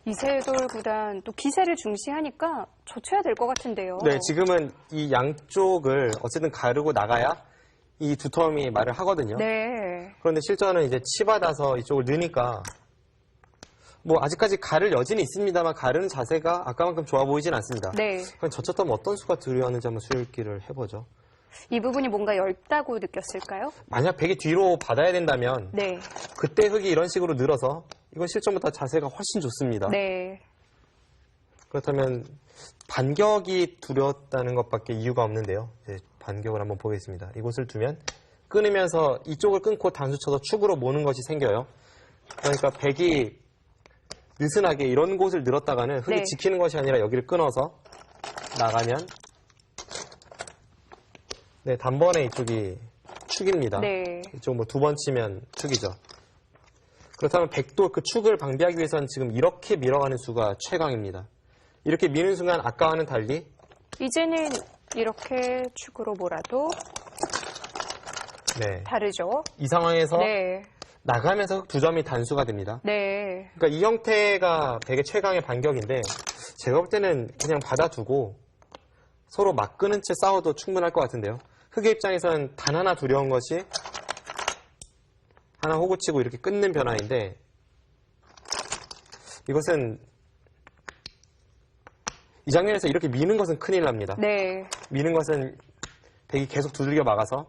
이세돌 구단 또 기세를 중시하니까 젖혀야 될 것 같은데요. 네, 지금은 이 양쪽을 어쨌든 가르고 나가야 이 두터움이 말을 하거든요. 네. 그런데 실전은 이제 치받아서 이쪽을 넣으니까 뭐 아직까지 가를 여지는 있습니다만 가르는 자세가 아까만큼 좋아 보이진 않습니다. 네. 그럼 젖혔다면 어떤 수가 들어왔는지 한번 수읽기를 해보죠. 이 부분이 뭔가 엷다고 느꼈을까요? 만약 백이 뒤로 받아야 된다면 네. 그때 흑이 이런 식으로 늘어서 이건 실전보다 자세가 훨씬 좋습니다. 네. 그렇다면 반격이 두려웠다는 것밖에 이유가 없는데요. 이제 반격을 한번 보겠습니다. 이곳을 두면 끊으면서 이쪽을 끊고 단수 쳐서 축으로 모는 것이 생겨요. 그러니까 백이 느슨하게 이런 곳을 늘었다가는 흑이 네. 지키는 것이 아니라 여기를 끊어서 나가면 네, 단번에 이쪽이 축입니다. 네. 이쪽 뭐 두 번 치면 축이죠. 그렇다면 백도 그 축을 방비하기 위해서는 지금 이렇게 밀어가는 수가 최강입니다. 이렇게 미는 순간 아까와는 달리 이제는 이렇게 축으로 몰아도 네, 다르죠. 이 상황에서 네. 나가면서 흑 2점이 단수가 됩니다. 네. 그러니까 이 형태가 백의 최강의 반격인데 제가 볼 때는 그냥 받아두고 서로 막 끄는 채 싸워도 충분할 것 같은데요. 흑의 입장에서는 단 하나 두려운 것이 하나 호구치고 이렇게 끊는 변화인데 이것은 이 장면에서 이렇게 미는 것은 큰일 납니다. 네. 미는 것은 백이 계속 두들겨 막아서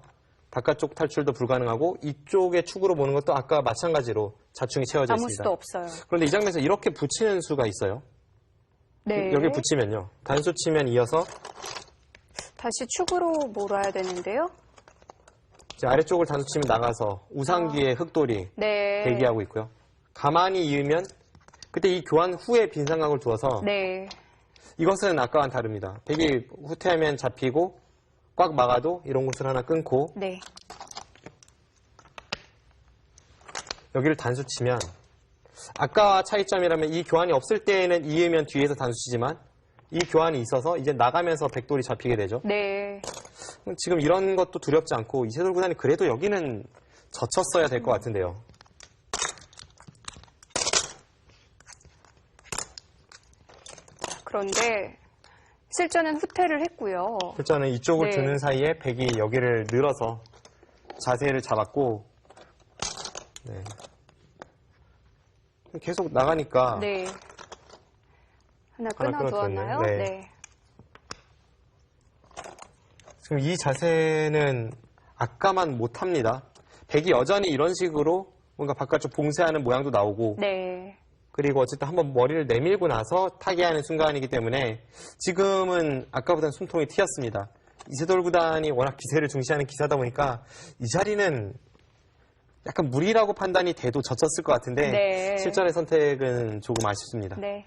바깥쪽 탈출도 불가능하고 이쪽의 축으로 보는 것도 아까 마찬가지로 자충이 채워져 아무 있습니다. 수도 없어요. 그런데 이 장면에서 이렇게 붙이는 수가 있어요. 네. 여기 붙이면요. 단수 치면 이어서 다시 축으로 몰아야 되는데요. 이제 아래쪽을 단수 치면 나가서 우상기의 흑돌이 네. 대기하고 있고요. 가만히 이으면 그때 이 교환 후에 빈 삼각을 두어서 네. 이것은 아까와는 다릅니다. 백이 후퇴하면 잡히고 꽉 막아도 이런 곳을 하나 끊고 네. 여기를 단수 치면 아까와 차이점이라면 이 교환이 없을 때에는 이으면 뒤에서 단수 치지만 이 교환이 있어서 이제 나가면서 백돌이 잡히게 되죠. 네. 지금 이런 것도 두렵지 않고 이세돌 구단이 그래도 여기는 젖혔어야 될 것 같은데요. 그런데 실전은 후퇴를 했고요. 실전은 이쪽을 네. 두는 사이에 백이 여기를 늘어서 자세를 잡았고 네. 계속 나가니까 네. 하나 하나 끊어두었나요? 끊어두었네요. 네. 지금 이 자세는 아까만 못합니다. 백이 여전히 이런 식으로 뭔가 바깥쪽 봉쇄하는 모양도 나오고 네. 그리고 어쨌든 한번 머리를 내밀고 나서 타기하는 순간이기 때문에 지금은 아까보다는 숨통이 튀었습니다. 이세돌 구단이 워낙 기세를 중시하는 기사다 보니까 이 자리는 약간 무리라고 판단이 돼도 젖혔을 것 같은데 네. 실전의 선택은 조금 아쉽습니다. 네.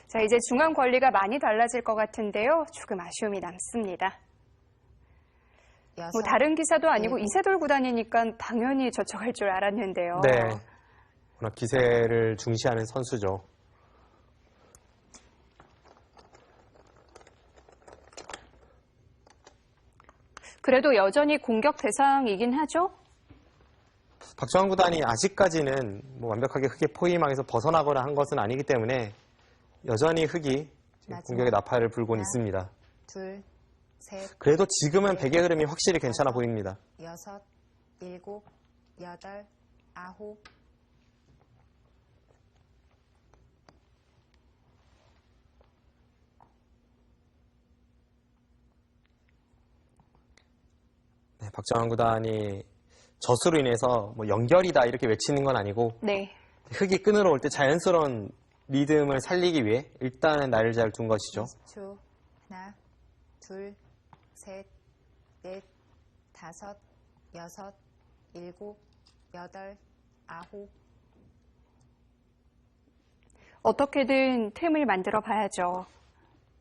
자, 이제 중앙 권리가 많이 달라질 것 같은데요. 조금 아쉬움이 남습니다. 여섯, 뭐 다른 기사도 아니고 일곱. 이세돌 구단이니까 당연히 젖혀갈 줄 알았는데요. 네. 워낙 기세를 중시하는 선수죠. 그래도 여전히 공격 대상이긴 하죠? 박정환 구단이 아직까지는 뭐 완벽하게 흑의 포위망에서 벗어나거나 한 것은 아니기 때문에 여전히 흑이 마지막. 공격의 나팔을 불고는 하나. 있습니다. 둘, 셋, 그래도 지금은 백의 흐름이 확실히 괜찮아 보입니다. 여섯, 일곱, 여덟, 아홉, 네, 박정환 구단이 젖으로 인해서 뭐 연결이다 이렇게 외치는 건 아니고 네. 흑이 끈으로 올 때 자연스러운 리듬을 살리기 위해 일단은 날을 잘 둔 것이죠. 20초. 하나, 둘, 셋, 넷, 다섯, 여섯, 일곱, 여덟, 아홉, 어떻게든 틈을 만들어 봐야죠.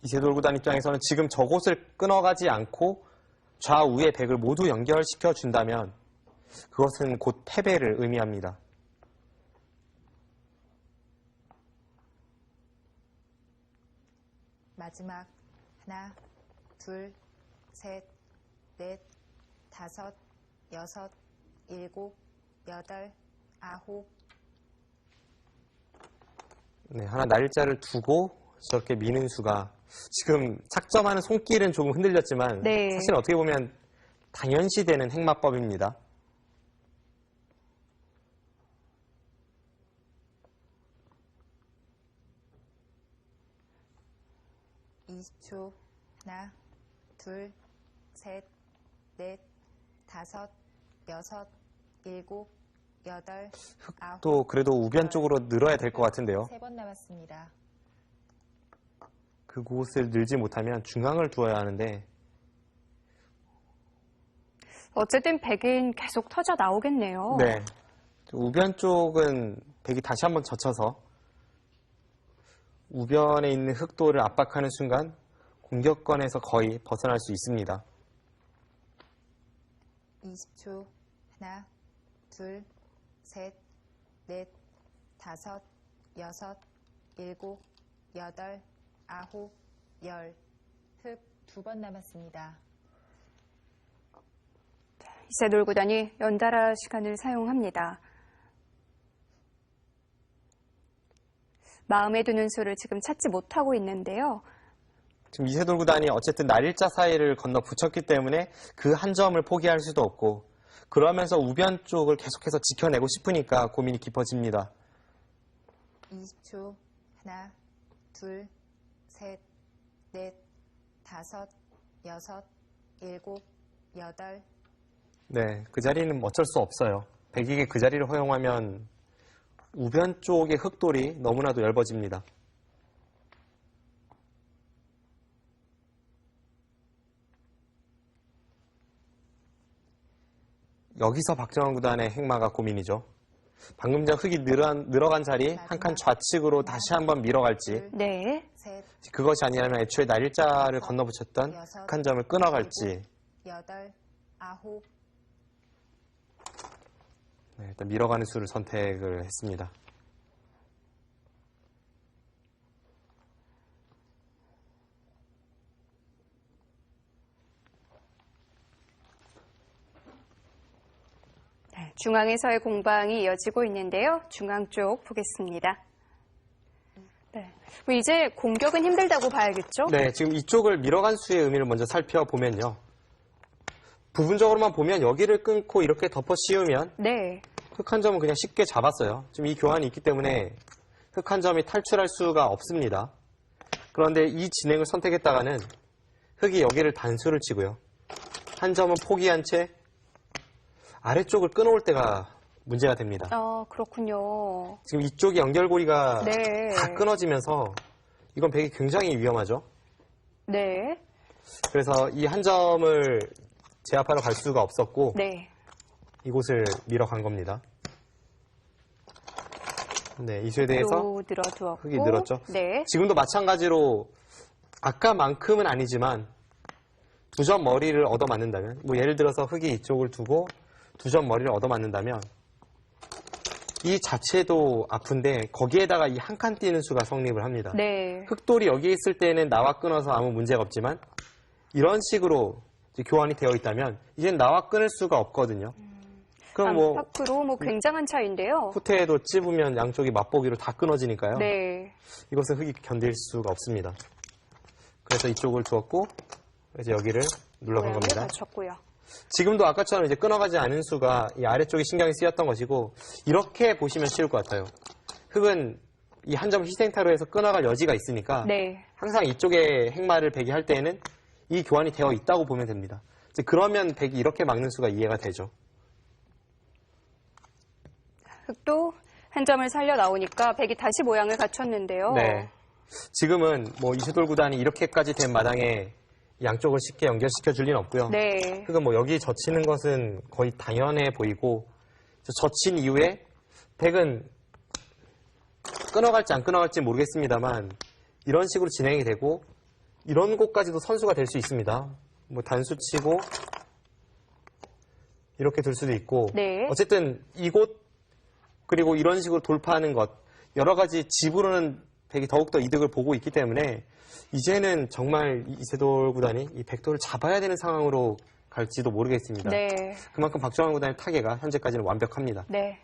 이세돌 구단 입장에서는 지금 저곳을 끊어가지 않고 좌우의 백을 모두 연결시켜 준다면 그것은 곧 패배를 의미합니다. 마지막. 하나, 둘, 셋, 넷, 다섯, 여섯, 일곱, 여덟, 아홉, 네, 하나 날짜를 두고 저렇게 미는 수가 지금 착점하는 손길은 조금 흔들렸지만 네. 사실 어떻게 보면 당연시되는 행마법입니다. 이십 초. 하나, 둘, 셋, 넷, 다섯, 여섯, 일곱, 여덟, 아홉. 또 그래도 우변 쪽으로 늘어야 될 것 같은데요. 3번 남았습니다. 그곳을 늘지 못하면 중앙을 두어야 하는데 어쨌든 백인 계속 터져 나오겠네요. 네, 우변 쪽은 백이 다시 한번 젖혀서 우변에 있는 흑도를 압박하는 순간 공격권에서 거의 벗어날 수 있습니다. 20초. 하나, 둘, 셋, 넷, 다섯, 여섯, 일곱, 여덟, 아홉, 열. 흑 2번 남았습니다. 이세돌 구단이 연달아 시간을 사용합니다. 마음에 드는 수를 지금 찾지 못하고 있는데요. 지금 이세돌 구단이 어쨌든 날일자 사이를 건너 붙였기 때문에 그 한 점을 포기할 수도 없고 그러면서 우변 쪽을 계속해서 지켜내고 싶으니까 고민이 깊어집니다. 20초. 하나, 둘, 셋, 넷, 다섯, 여섯, 일곱, 여덟. 네, 그 자리는 어쩔 수 없어요. 백에게 그 자리를 허용하면 우변 쪽의 흑돌이 너무나도 얇아집니다. 여기서 박정환 구단의 행마가 고민이죠. 방금 전 흑이 늘어간 자리 한 칸 좌측으로 다시 한번 밀어갈지 네. 셋, 그것이 아니라면 애초에 날일자를 건너붙였던 흑 한 점을 끊어갈지 여덟, 아홉. 네, 일단 밀어가는 수를 선택을 했습니다. 네, 중앙에서의 공방이 이어지고 있는데요. 중앙 쪽 보겠습니다. 네, 이제 공격은 힘들다고 봐야겠죠? 네, 지금 이쪽을 밀어간 수의 의미를 먼저 살펴보면요. 부분적으로만 보면 여기를 끊고 이렇게 덮어 씌우면 네. 흑 한 점은 그냥 쉽게 잡았어요. 지금 이 교환이 있기 때문에 흑 한 점이 탈출할 수가 없습니다. 그런데 이 진행을 선택했다가는 흑이 여기를 단수를 치고요. 한 점은 포기한 채 아래쪽을 끊어올 때가 문제가 됩니다. 그렇군요. 지금 이쪽이 연결고리가 네. 다 끊어지면서 이건 백이 굉장히 위험하죠. 네. 그래서 이 한 점을 제압하러 갈 수가 없었고 네. 이곳을 밀어간 겁니다. 네, 이 수에 대해서 또 늘어두었고. 흑이 늘었죠. 네. 지금도 마찬가지로 아까만큼은 아니지만 두 점 머리를 얻어맞는다면 뭐 예를 들어서 흑이 이쪽을 두고 두 점 머리를 얻어맞는다면 이 자체도 아픈데 거기에다가 이 한 칸 뛰는 수가 성립을 합니다. 네. 흑돌이 여기에 있을 때는 나와 끊어서 아무 문제가 없지만 이런 식으로 이제 교환이 되어 있다면 이제는 나와 끊을 수가 없거든요. 그럼 뭐 안팎으로 굉장한 차이인데요. 후퇴에도 찝으면 양쪽이 맛보기로 다 끊어지니까요. 네. 이것은 흑이 견딜 수가 없습니다. 그래서 이쪽을 두었고 이제 여기를 눌러간 모양을 겁니다. 갖췄고요. 지금도 아까처럼 이제 끊어가지 않은 수가 이 아래쪽에 신경이 쓰였던 것이고 이렇게 보시면 쉬울 것 같아요. 흑은 이 한 점 희생타로 해서 끊어갈 여지가 있으니까 네. 항상 이쪽에 행마를 백이 할 때에는 이 교환이 되어 있다고 보면 됩니다. 이제 그러면 백이 이렇게 막는 수가 이해가 되죠. 흑도 한 점을 살려 나오니까 백이 다시 모양을 갖췄는데요. 네. 지금은 뭐 이세돌 구단이 이렇게까지 된 마당에 양쪽을 쉽게 연결시켜 줄 리는 없고요. 네. 흑은 뭐 여기 젖히는 것은 거의 당연해 보이고 젖힌 이후에 백은 끊어갈지 안 끊어갈지 모르겠습니다만 이런 식으로 진행이 되고 이런 곳까지도 선수가 될 수 있습니다. 뭐 단수 치고 이렇게 둘 수도 있고 네. 어쨌든 이곳 그리고 이런 식으로 돌파하는 것 여러 가지 집으로는 백이 더욱더 이득을 보고 있기 때문에 이제는 정말 이세돌 구단이 이 백돌을 잡아야 되는 상황으로 갈지도 모르겠습니다. 네. 그만큼 박정환 구단의 타개가 현재까지는 완벽합니다. 네.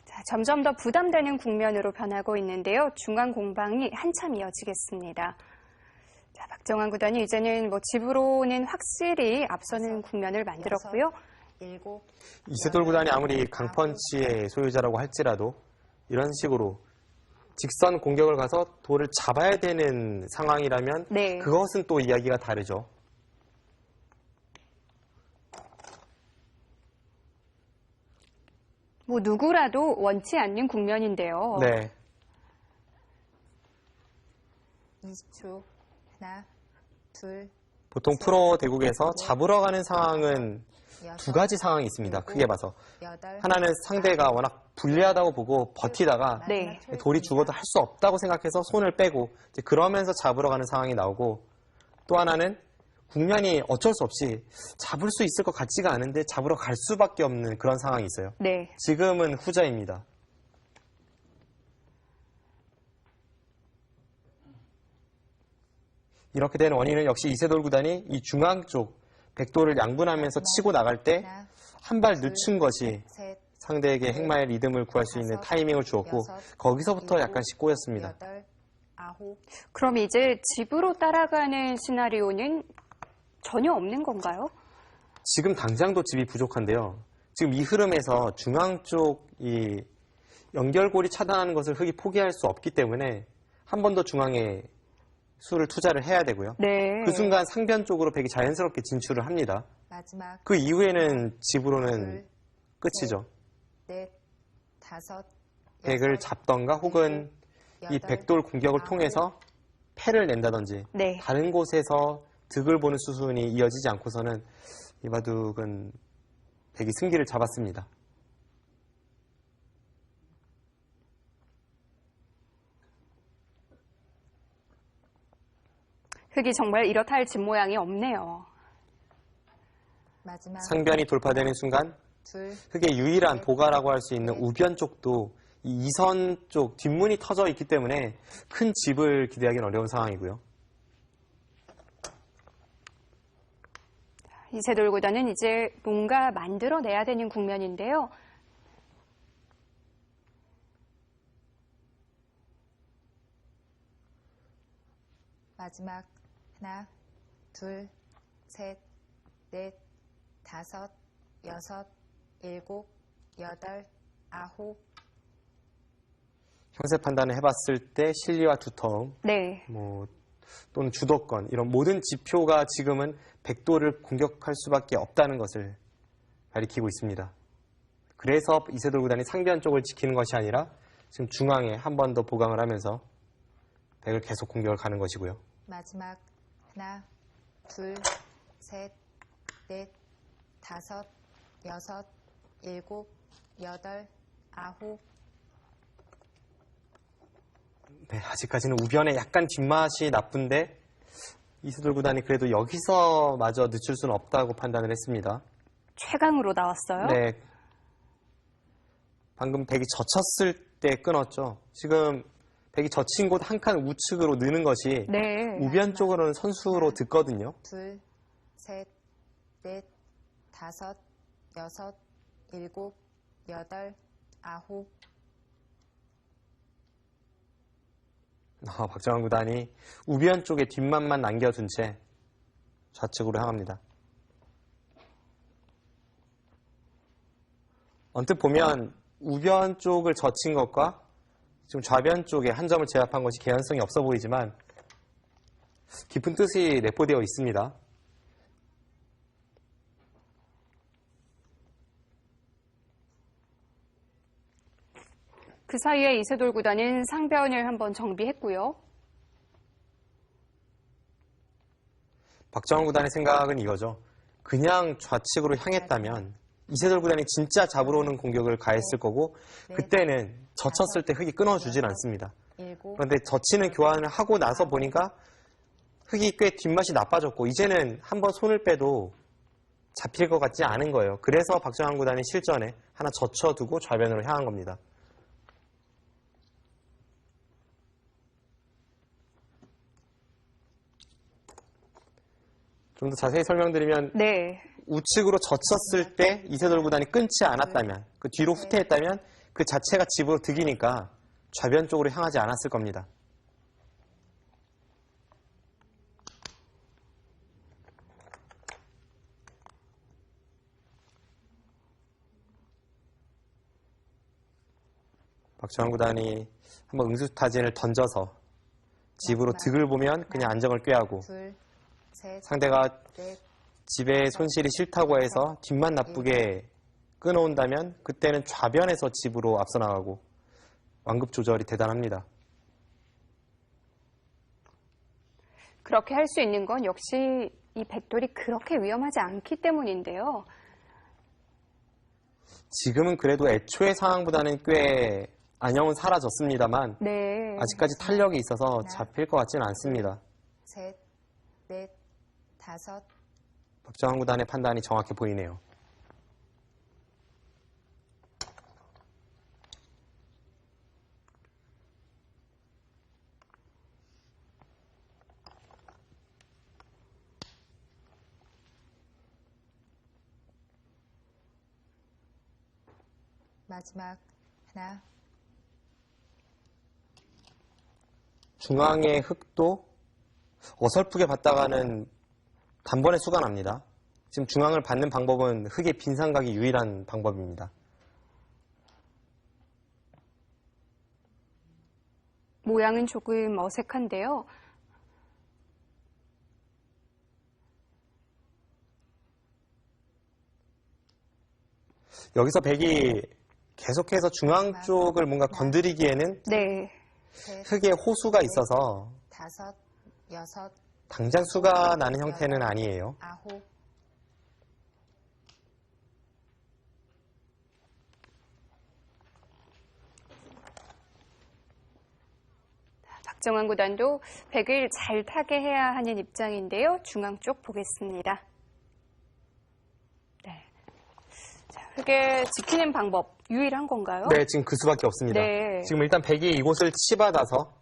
자, 점점 더 부담되는 국면으로 변하고 있는데요. 중앙 공방이 한참 이어지겠습니다. 자, 박정환 구단이 이제는 뭐 집으로는 확실히 앞서는 국면을 만들었고요. 일곱. 이세돌 구단이 아무리 강펀치의 소유자라고 할지라도 이런 식으로 직선 공격을 가서 돌을 잡아야 되는 상황이라면 네. 그것은 또 이야기가 다르죠. 뭐 누구라도 원치 않는 국면인데요. 네. 20초. 하나, 둘, 보통 프로 대국에서 잡으러 가는 상황은 여섯, 두 가지 상황이 있습니다. 크게 봐서. 여덟. 하나는 상대가 워낙 불리하다고 보고 버티다가 네. 돌이 죽어도 할 수 없다고 생각해서 손을 빼고 이제 그러면서 잡으러 가는 상황이 나오고 또 하나는 국면이 어쩔 수 없이 잡을 수 있을 것 같지가 않은데 잡으러 갈 수밖에 없는 그런 상황이 있어요. 네. 지금은 후자입니다. 이렇게 된 원인은 역시 이세돌 구단이 이 중앙 쪽 백돌을 양분하면서 치고 나갈 때 하나, 한 발 늦춘 것이 셋, 상대에게 행마의 리듬을 구할 수 있는 타이밍을 주었고 거기서부터 약간씩 꼬였습니다. 여덟, 아홉, 그럼 이제 집으로 따라가는 시나리오는 전혀 없는 건가요? 지금 당장도 집이 부족한데요. 지금 이 흐름에서 중앙 쪽 이 연결고리 차단하는 것을 흑이 포기할 수 없기 때문에 한 번 더 중앙에 수를 투자를 해야 되고요. 네. 그 순간 상변 쪽으로 백이 자연스럽게 진출을 합니다. 마지막 그 이후에는 집으로는 둘, 끝이죠. 넷, 다섯, 백을 여섯, 잡던가 혹은 이 여덟, 백돌 공격을 아홉. 통해서 패를 낸다든지 네. 다른 곳에서 득을 보는 수순이 이어지지 않고서는 이 바둑은 백이 승기를 잡았습니다. 흑이 정말 이렇다 할 집 모양이 없네요. 마지막 상변이 돌파되는 순간 둘, 흑의 유일한 넷, 보가라고 할 수 있는 넷. 우변 쪽도 이 이선 쪽 뒷문이 터져 있기 때문에 큰 집을 기대하기는 어려운 상황이고요. 이세돌 구단은 이제 뭔가 만들어내야 되는 국면인데요. 마지막 하나, 둘, 셋, 넷, 다섯, 여섯, 일곱, 여덟, 아홉, 형세 판단을 해봤을 때 실리와 두텀, 네. 또는 주도권 이런 모든 지표가 지금은 백도를 공격할 수밖에 없다는 것을 가리키고 있습니다. 그래서 이세돌 구단이 상변 쪽을 지키는 것이 아니라 지금 중앙에 한 번 더 보강을 하면서 백을 계속 공격을 가는 것이고요. 마지막 하나, 둘, 셋, 넷, 다섯, 여섯, 일곱, 여덟, 아홉, 네, 아직까지는 우변에 약간 뒷맛이 나쁜데 이세돌 구단이 그래도 여기서 마저 늦출 수는 없다고 판단을 했습니다. 최강으로 나왔어요. 네, 방금 백이 젖혔을 때 끊었죠. 지금 백이 젖힌 곳 한 칸 우측으로 느는 것이 네. 우변 쪽으로는 선수로 듣거든요. 둘, 셋, 넷, 다섯, 여섯, 일곱, 여덟, 아홉, 박정환 구단이 우변 쪽에 뒷맛만 남겨둔 채 좌측으로 향합니다. 언뜻 보면 우변 쪽을 젖힌 것과 지금 좌변 쪽에 한 점을 제압한 것이 개연성이 없어 보이지만 깊은 뜻이 내포되어 있습니다. 그 사이에 이세돌 구단은 상변을 한번 정비했고요. 박정환 구단의 생각은 이거죠. 그냥 좌측으로 향했다면 이세돌 구단이 진짜 잡으러 오는 공격을 가했을 거고 그때는 젖혔을 때 흑이 끊어주질 않습니다. 일곱, 그런데 젖히는 교환을 하고 나서 보니까 흑이 꽤 뒷맛이 나빠졌고 이제는 한번 손을 빼도 잡힐 것 같지 않은 거예요. 그래서 박정환 구단이 실전에 하나 젖혀두고 좌변으로 향한 겁니다. 좀 더 자세히 설명드리면 네. 우측으로 젖혔을 때 이세돌 구단이 끊지 않았다면 그 뒤로 후퇴했다면 그 자체가 집으로 득이니까 좌변 쪽으로 향하지 않았을 겁니다. 박정환 구단이 한번 응수타진을 던져서 집으로 득을 보면 그냥 안정을 꾀하고 둘, 셋, 상대가 넷, 집에 손실이 싫다고 해서 뒷만 나쁘게 끊어온다면 그때는 좌변에서 집으로 앞서 나가고 완급 조절이 대단합니다. 그렇게 할 수 있는 건 역시 이 백돌이 그렇게 위험하지 않기 때문인데요. 지금은 그래도 애초의 상황보다는 꽤 안녕은 사라졌습니다만 네. 아직까지 탄력이 있어서 잡힐 것 같지는 않습니다. 셋, 넷, 다섯, 박정환 구단의 판단이 정확해 보이네요. 마지막 하나, 중앙의 흙도 어설프게 받다가는 단번에 수가 납니다. 지금 중앙을 받는 방법은 흙의 빈삼각이 유일한 방법입니다. 모양은 조금 어색한데요. 여기서 백이 계속해서 중앙 쪽을 뭔가 건드리기에는 네. 셋, 흙에 호수가 있어서 다섯, 여섯, 당장 수가 나는 형태는 아니에요. 아홉, 박정환 구단도 백을 잘 타게 해야 하는 입장인데요. 중앙 쪽 보겠습니다. 네. 자, 흙에 지키는 방법 유일한 건가요? 네, 지금 그 수밖에 없습니다. 네. 지금 일단 백이 이곳을 치받아서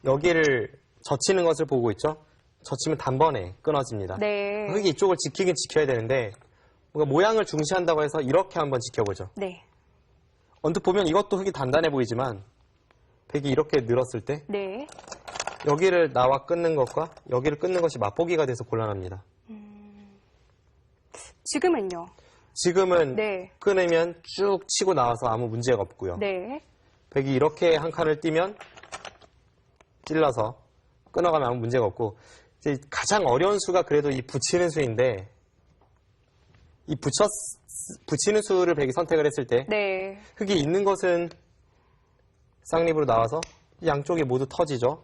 여기를 젖히는 것을 보고 있죠. 젖히면 단번에 끊어집니다. 네. 흙이 이쪽을 지키긴 지켜야 되는데 뭔가 모양을 중시한다고 해서 이렇게 한번 지켜보죠. 네. 언뜻 보면 이것도 흙이 단단해 보이지만 백이 이렇게 늘었을 때 네. 여기를 나와 끊는 것과 여기를 끊는 것이 맛보기가 돼서 곤란합니다. 지금은요? 지금은 네. 끊으면 쭉 치고 나와서 아무 문제가 없고요. 네. 백이 이렇게 한 칸을 띄면 찔러서 끊어가면 아무 문제가 없고 이제 가장 어려운 수가 그래도 이 붙이는 수인데 이 붙이는 수를 백이 선택을 했을 때 네. 흙이 있는 것은 쌍립으로 나와서 양쪽이 모두 터지죠.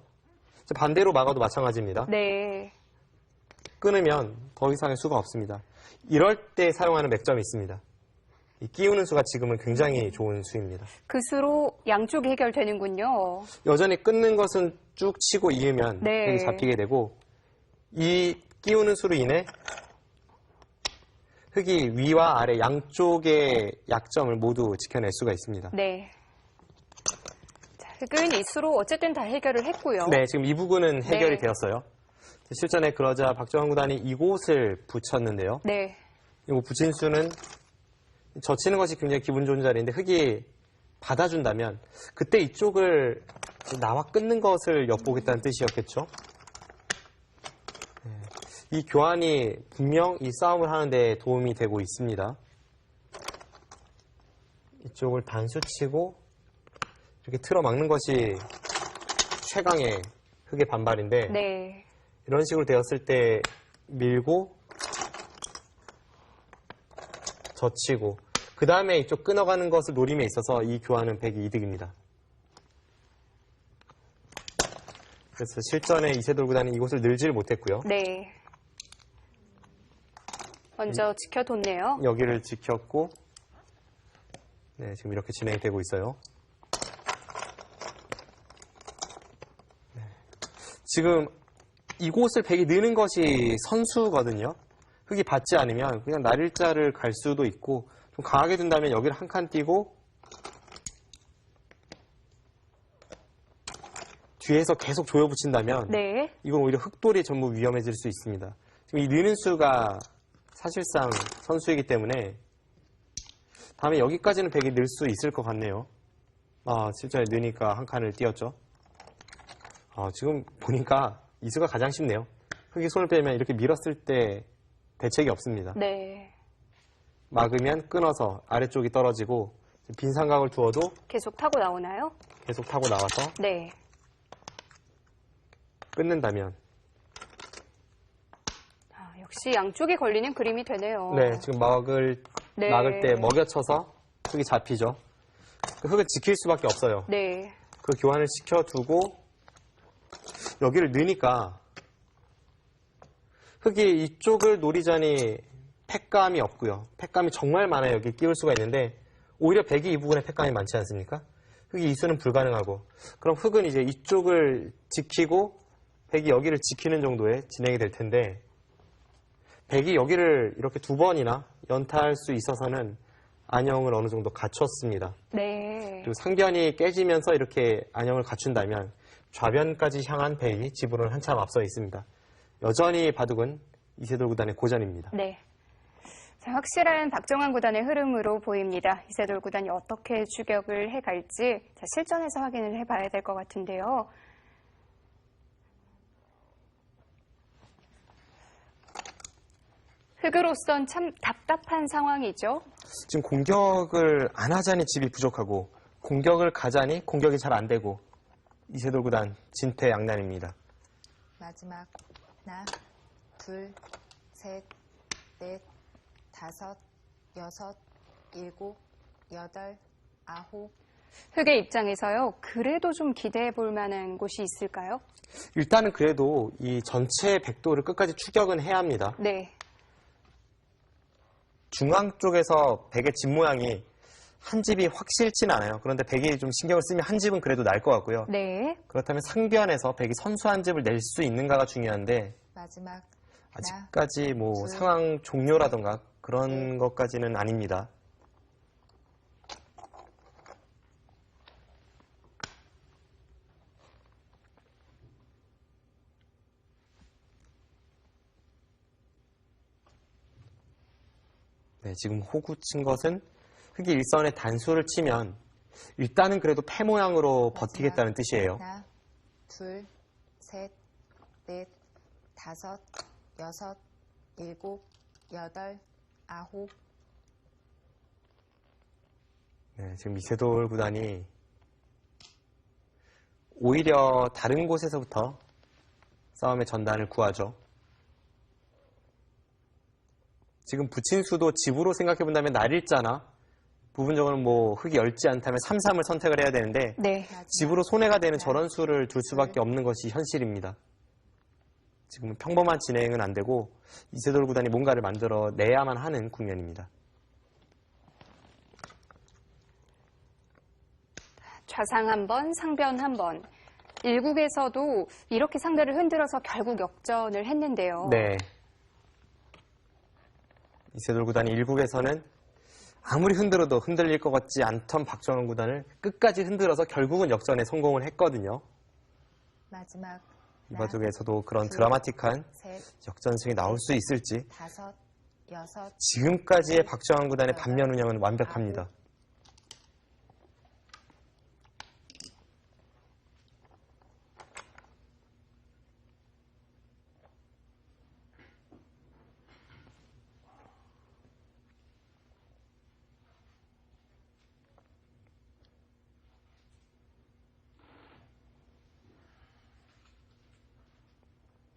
반대로 막아도 마찬가지입니다. 네. 끊으면 더 이상의 수가 없습니다. 이럴 때 사용하는 맥점이 있습니다. 이 끼우는 수가 지금은 굉장히 좋은 수입니다. 그 수로 양쪽이 해결되는군요. 여전히 끊는 것은 쭉 치고 이으면 네. 백이 잡히게 되고 이 끼우는 수로 인해 흙이 위와 아래 양쪽의 약점을 모두 지켜낼 수가 있습니다. 네. 자, 흙은 이 수로 어쨌든 다 해결을 했고요. 네, 지금 이 부분은 해결이 네. 되었어요. 실전에 그러자 박정환 구단이 이곳을 붙였는데요. 네. 이거 붙인 수는 젖히는 것이 굉장히 기분 좋은 자리인데 흙이 받아준다면 그때 이쪽을 나와 끊는 것을 엿보겠다는 뜻이었겠죠. 이 교환이 분명 이 싸움을 하는데 도움이 되고 있습니다. 이쪽을 단수치고 이렇게 틀어 막는 것이 최강의 흙의 반발인데 네. 이런 식으로 되었을 때 밀고 젖히고 그 다음에 이쪽 끊어가는 것을 노림에 있어서 이 교환은 백이 이득입니다. 그래서 실전에 이세돌 구단이 이곳을 늘지를 못했고요. 네. 먼저 지켜뒀네요. 여기를 지켰고 네, 지금 이렇게 진행이 되고 있어요. 네. 지금 이곳을 백이 느는 것이 선수거든요. 흙이 받지 않으면 그냥 날일자를 갈 수도 있고 좀 강하게 둔다면 여기를 한 칸 띄고 뒤에서 계속 조여 붙인다면 네. 이건 오히려 흙돌이 전부 위험해질 수 있습니다. 지금 이 느는 수가 사실상 선수이기 때문에 다음에 여기까지는 백이 늘 수 있을 것 같네요. 실전에 느니까 한 칸을 띄었죠. 지금 보니까 이 수가 가장 쉽네요. 흙이 손을 빼면 이렇게 밀었을 때 대책이 없습니다. 네. 막으면 끊어서 아래쪽이 떨어지고 빈 삼각을 두어도 계속 타고 나오나요? 계속 타고 나와서 네. 끊는다면 역시 양쪽에 걸리는 그림이 되네요. 네, 지금 막을 때 먹여쳐서 흙이 잡히죠. 그 흙을 지킬 수밖에 없어요. 네. 그 교환을 시켜두고 여기를 넣으니까 흙이 이쪽을 노리자니 팩감이 없고요. 팩감이 정말 많아요. 여기 끼울 수가 있는데 오히려 백이 이 부분에 팩감이 많지 않습니까? 흙이 이수는 불가능하고 그럼 흙은 이제 이쪽을 지키고 백이 여기를 지키는 정도의 진행이 될 텐데 백이 여기를 이렇게 두 번이나 연타할 수 있어서는 안형을 어느 정도 갖췄습니다. 네. 그리고 상변이 깨지면서 이렇게 안형을 갖춘다면 좌변까지 향한 백이 지붕은 한참 앞서 있습니다. 여전히 바둑은 이세돌 구단의 고전입니다. 네. 자, 확실한 박정환 구단의 흐름으로 보입니다. 이세돌 구단이 어떻게 추격을 해갈지 실전에서 확인을 해봐야 될 것 같은데요. 흑으로선 참 답답한 상황이죠. 지금 공격을 안 하자니 집이 부족하고 공격을 가자니 공격이 잘 안 되고 이세돌 구단 진퇴양난입니다. 마지막 하나, 둘, 셋, 넷, 다섯, 여섯, 일곱, 여덟, 아홉. 흑의 입장에서요. 그래도 좀 기대해 볼 만한 곳이 있을까요? 일단은 그래도 이 전체 백도를 끝까지 추격은 해야 합니다. 네. 중앙 쪽에서 백의 집 모양이 한 집이 확 싫지는 않아요. 그런데 백이 좀 신경을 쓰면 한 집은 그래도 날 것 같고요. 네. 그렇다면 상변에서 백이 선수 한 집을 낼 수 있는가가 중요한데 마지막 하나, 아직까지 뭐 둘, 상황 종료라던가 그런 넷. 것까지는 아닙니다. 네, 지금 호구 친 것은 흑이 일선에 단수를 치면 일단은 그래도 패 모양으로 버티겠다는 뜻이에요. 하나, 둘, 셋, 넷, 다섯, 여섯, 일곱, 여덟, 아홉. 네, 지금 이세돌 구단이 오히려 다른 곳에서부터 싸움의 전단을 구하죠. 지금 붙인 수도 집으로 생각해 본다면 날일자나 부분적으로 뭐 흑이 넓지 않다면 3-3을 선택을 해야 되는데 네. 마지막 집으로 손해가 되는 하나, 저런 수를 둘 수밖에 없는 것이 현실입니다. 지금은 평범한 진행은 안 되고 이세돌 구단이 뭔가를 만들어 내야만 하는 국면입니다. 좌상 한 번, 상변 한 번. 1국에서도 이렇게 상대를 흔들어서 결국 역전을 했는데요. 네. 이세돌 구단이 1국에서는 아무리 흔들어도 흔들릴 것 같지 않던 박정원 구단을 끝까지 흔들어서 결국은 역전에 성공을 했거든요. 마지막 이 하나, 바둑에서도 그런 둘, 드라마틱한 셋, 역전승이 나올 수 있을지 다섯, 여섯, 지금까지의 박정원 구단의 반면 운영은 완벽합니다.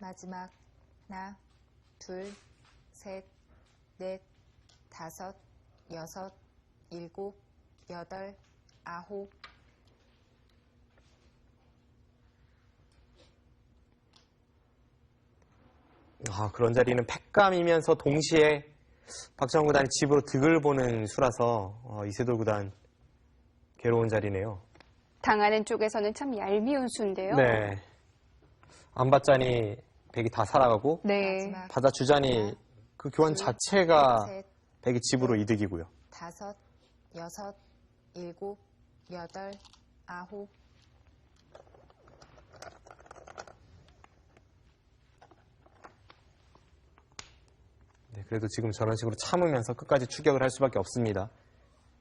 마지막 하나, 둘, 셋, 넷, 다섯, 여섯, 일곱, 여덟, 아홉. 그런 자리는 패감이면서 동시에 박정원 구단이 집으로 득을 보는 수라서 이세돌 구단 괴로운 자리네요. 당하는 쪽에서는 참 얄미운 수인데요. 네. 안 받자니 백이 다 살아가고 네. 마지막 받아주자니 그 교환 둘, 자체가 셋, 백이 집으로 이득이고요. 다섯, 여섯, 일곱, 여덟, 아홉. 네, 그래도 지금 저런 식으로 참으면서 끝까지 추격을 할 수밖에 없습니다.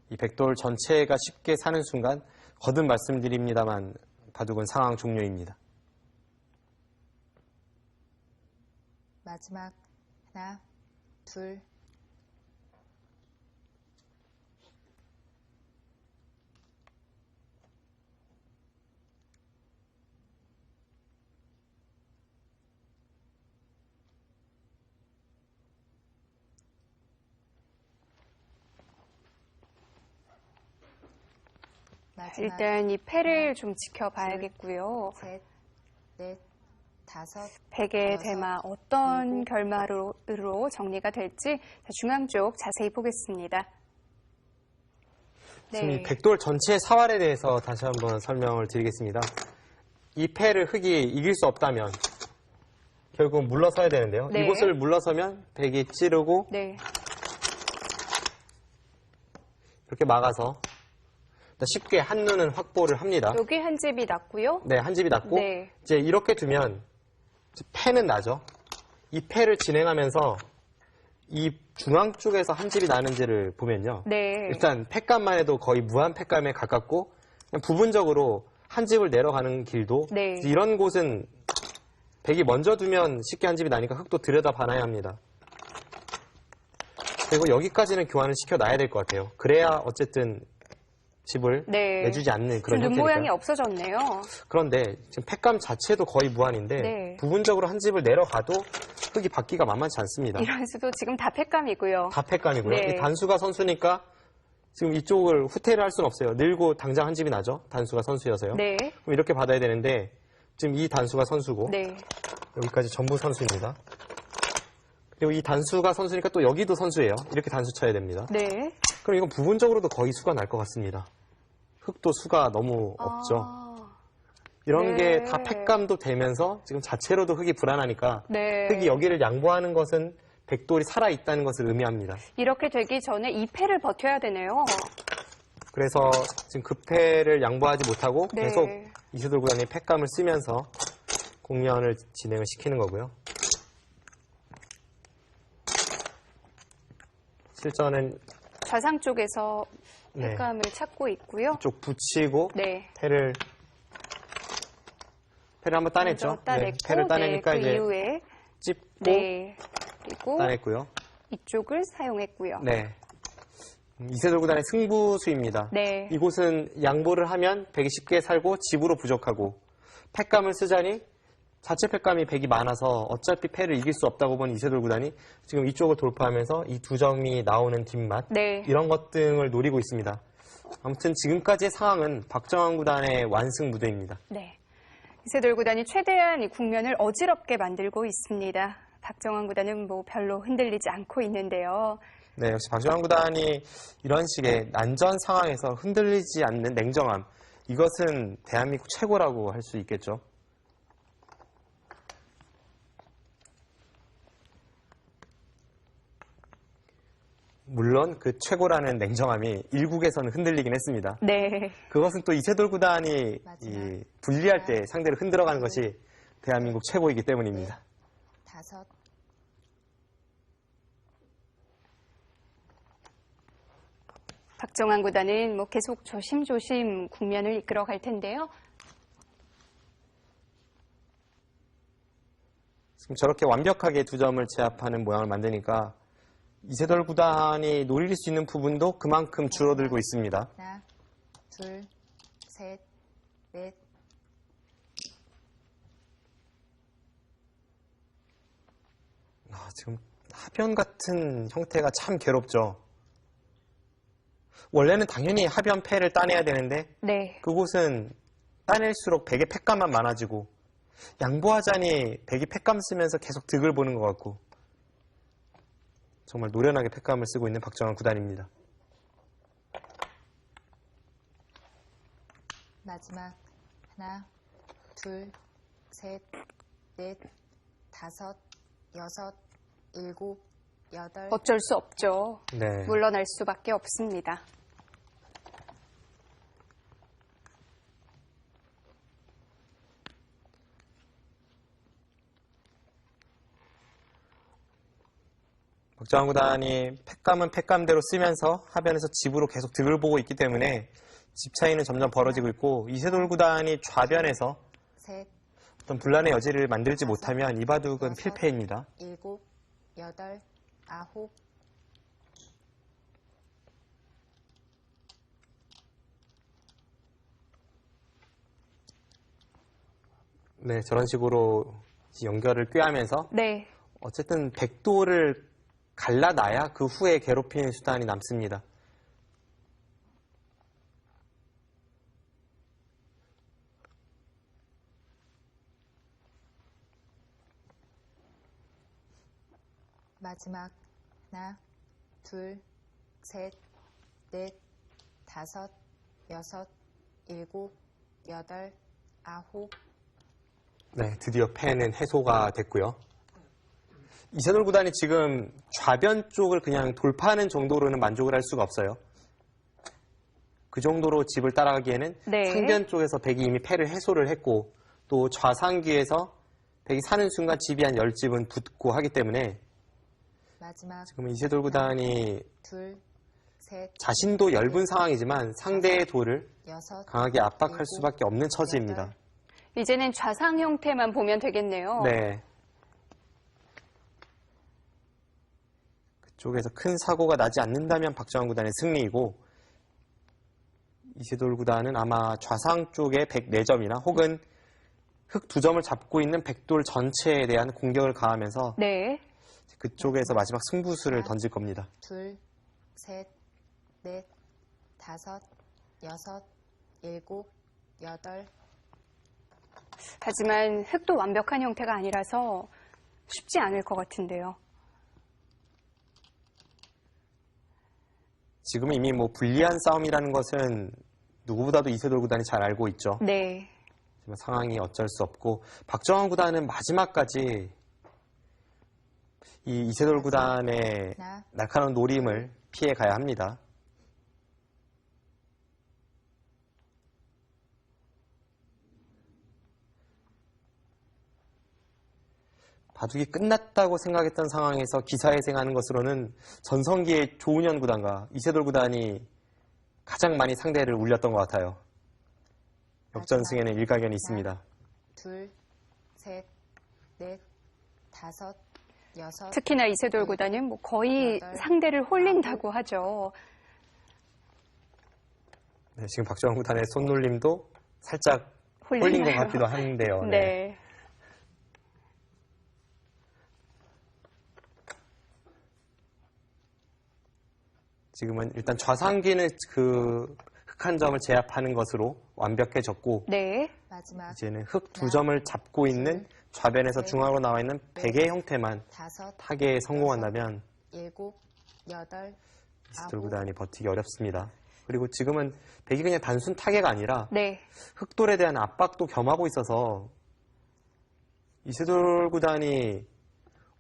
이 백돌 전체가 쉽게 사는 순간 거듭 말씀드립니다만 바둑은 상황 종료입니다. 마지막 하나, 둘, 마지막 일단 이 패를 좀 지켜봐야겠고요. 셋, 넷, 다섯, 백의 여섯, 대마 어떤 일곱. 결말로 정리가 될지 중앙 쪽 자세히 보겠습니다. 지금 이 네. 백돌 전체의 사활에 대해서 다시 한번 설명을 드리겠습니다. 이 패를 흑이 이길 수 없다면 결국은 물러서야 되는데요. 네. 이곳을 물러서면 백이 찌르고 네. 이렇게 막아서 쉽게 한눈은 확보를 합니다. 여기 한 집이 났고요. 네, 한 집이 났고 네. 이제 이렇게 두면 패는 나죠. 이 패를 진행하면서 이 중앙 쪽에서 한 집이 나는지를 보면요. 네. 일단 패감만 해도 거의 무한 패감에 가깝고 그냥 부분적으로 한 집을 내려가는 길도 네. 이런 곳은 백이 먼저 두면 쉽게 한 집이 나니까 흑도 들여다봐놔야 합니다. 그리고 여기까지는 교환을 시켜놔야 될 것 같아요. 그래야 어쨌든 집을 네. 내주지 않는 그런 눈 모양이 형태니까요. 없어졌네요. 그런데 지금 팩감 자체도 거의 무한인데 네. 부분적으로 한 집을 내려가도 흙이 받기가 만만치 않습니다. 이런 수도 지금 다 팩감이고요. 다 팩감이고요. 네. 이 단수가 선수니까 지금 이쪽을 후퇴를 할 수는 없어요. 늘고 당장 한 집이 나죠. 단수가 선수여서요. 네. 그럼 이렇게 받아야 되는데 지금 이 단수가 선수고 네. 여기까지 전부 선수입니다. 그리고 이 단수가 선수니까 또 여기도 선수예요. 이렇게 단수 쳐야 됩니다. 네. 그럼 이건 부분적으로도 거의 수가 날 것 같습니다. 흙도 수가 너무 없죠. 아, 이런 네. 게 다 팩감도 되면서 지금 자체로도 흙이 불안하니까 네. 흙이 여기를 양보하는 것은 백돌이 살아있다는 것을 의미합니다. 이렇게 되기 전에 2패를 버텨야 되네요. 그래서 지금 급패를 양보하지 못하고 네. 계속 이세돌 구단이 팩감을 쓰면서 공연을 진행을 시키는 거고요. 실전은 좌상 쪽에서 네. 팩감을 찾고 있고요. 쪽 붙이고 네. 패를 한번 따냈죠. 먼저 따냈고, 패를 따내니까 네, 그 이제 이후에 찝고 네. 그리고 따냈고요. 이쪽을 사용했고요. 네. 이세돌 구단의 승부수입니다. 네. 이곳은 양보를 하면 백이 쉽게 살고 집으로 부족하고 팩감을 쓰자니 자체 팩감이 백이 많아서 어차피 패를 이길 수 없다고 본 이세돌 구단이 지금 이쪽을 돌파하면서 이 두 점이 나오는 뒷맛 네. 이런 것 등을 노리고 있습니다. 아무튼 지금까지의 상황은 박정환 구단의 완승 무대입니다. 네. 이세돌 구단이 최대한 이 국면을 어지럽게 만들고 있습니다. 박정환 구단은 뭐 별로 흔들리지 않고 있는데요. 네, 역시 박정환 구단이 이런 식의 난전 상황에서 흔들리지 않는 냉정함 이것은 대한민국 최고라고 할 수 있겠죠. 물론 그 최고라는 냉정함이 일국에서는 흔들리긴 했습니다. 네. 그것은 또 이세돌 구단이 이 분리할 때 상대를 흔들어가는 것이 대한민국 최고이기 때문입니다. 5, 박정환 구단은 뭐 계속 조심조심 국면을 이끌어갈 텐데요. 지금 저렇게 완벽하게 두 점을 제압하는 모양을 만드니까 이세돌 구단이 노릴 수 있는 부분도 그만큼 줄어들고 있습니다. 하나, 둘, 셋, 넷. 지금 하변 같은 형태가 참 괴롭죠. 원래는 당연히 하변 패를 따내야 되는데 네. 그곳은 따낼수록 백의 팩감만 많아지고 양보하자니 백이 팩감 쓰면서 계속 득을 보는 것 같고 정말 노련하게 팩감을 쓰고 있는 박정환 구단입니다. 마지막 하나, 둘, 셋, 넷, 5, 6, 7, 8. 어쩔 수 없죠. 네. 물러날 수밖에 없습니다. 박정환 구단이 팩감은 팩감대로 쓰면서 하변에서 집으로 계속 득을 보고 있기 때문에 집 차이는 점점 벌어지고 있고 이세돌 구단이 좌변에서 셋, 어떤 분란의 여지를 만들지 못하면 이 바둑은 필패입니다. 7, 8, 9. 네, 저런 식으로 연결을 꾀하면서 네. 어쨌든 백도를 갈라놔야 그 후에 괴롭히는 수단이 남습니다. 마지막 하나, 둘, 셋, 넷, 5, 6, 7, 8, 9. 네, 드디어 패는 해소가 됐고요. 이세돌 구단이 지금 좌변 쪽을 그냥 돌파하는 정도로는 만족을 할 수가 없어요. 그 정도로 집을 따라가기에는 네. 상변 쪽에서 백이 이미 패를 해소를 했고 또 좌상귀에서 백이 사는 순간 집이 한 10집은 붙고 하기 때문에 마지막 지금 이세돌 구단이 둘, 셋, 자신도 엷은 상황이지만 상대의 돌을 6, 강하게 압박할 수밖에 없는 처지입니다. 이제는 좌상 형태만 보면 되겠네요. 네. 쪽에서 큰 사고가 나지 않는다면 박정환 구단의 승리이고 이세돌 구단은 아마 좌상 쪽에 104점이나 혹은 흑 2점을 잡고 있는 백돌 전체에 대한 공격을 가하면서 네. 그쪽에서 마지막 승부수를 던질 겁니다. 둘, 셋, 넷, 다섯, 여섯, 일곱, 여덟. 하지만 흑도 완벽한 형태가 아니라서 쉽지 않을 것 같은데요. 지금은 이미 뭐 불리한 싸움이라는 것은 누구보다도 이세돌 구단이 잘 알고 있죠. 네. 하지만 상황이 어쩔 수 없고 박정환 구단은 마지막까지 이 이세돌 구단의 하나, 날카로운 노림을 피해 가야 합니다. 바둑이 끝났다고 생각했던 상황에서 기사회생하는 것으로는 전성기의 조은현 구단과 이세돌 구단이 가장 많이 상대를 울렸던 것 같아요. 역전승에는 일가견이 있습니다. 둘, 셋, 넷, 다섯, 여섯. 특히나 이세돌 구단은 뭐 거의 여덟, 상대를 홀린다고 하죠. 네, 지금 박정환 구단의 손놀림도 살짝 홀린 것 같기도 한데요. 네. 네. 지금은 일단 좌상기는 그 흑 한 점을 제압하는 것으로 완벽해졌고 네. 마지막 이제는 흑 2점을 잡고 있는 좌변에서 중앙으로 나와 있는 베개 형태만 다섯, 타개에 성공한다면 일곱, 여덟, 이세돌 구단이 버티기 어렵습니다. 그리고 지금은 백이 그냥 단순 타개가 아니라 네. 흑돌에 대한 압박도 겸하고 있어서 이세돌 구단이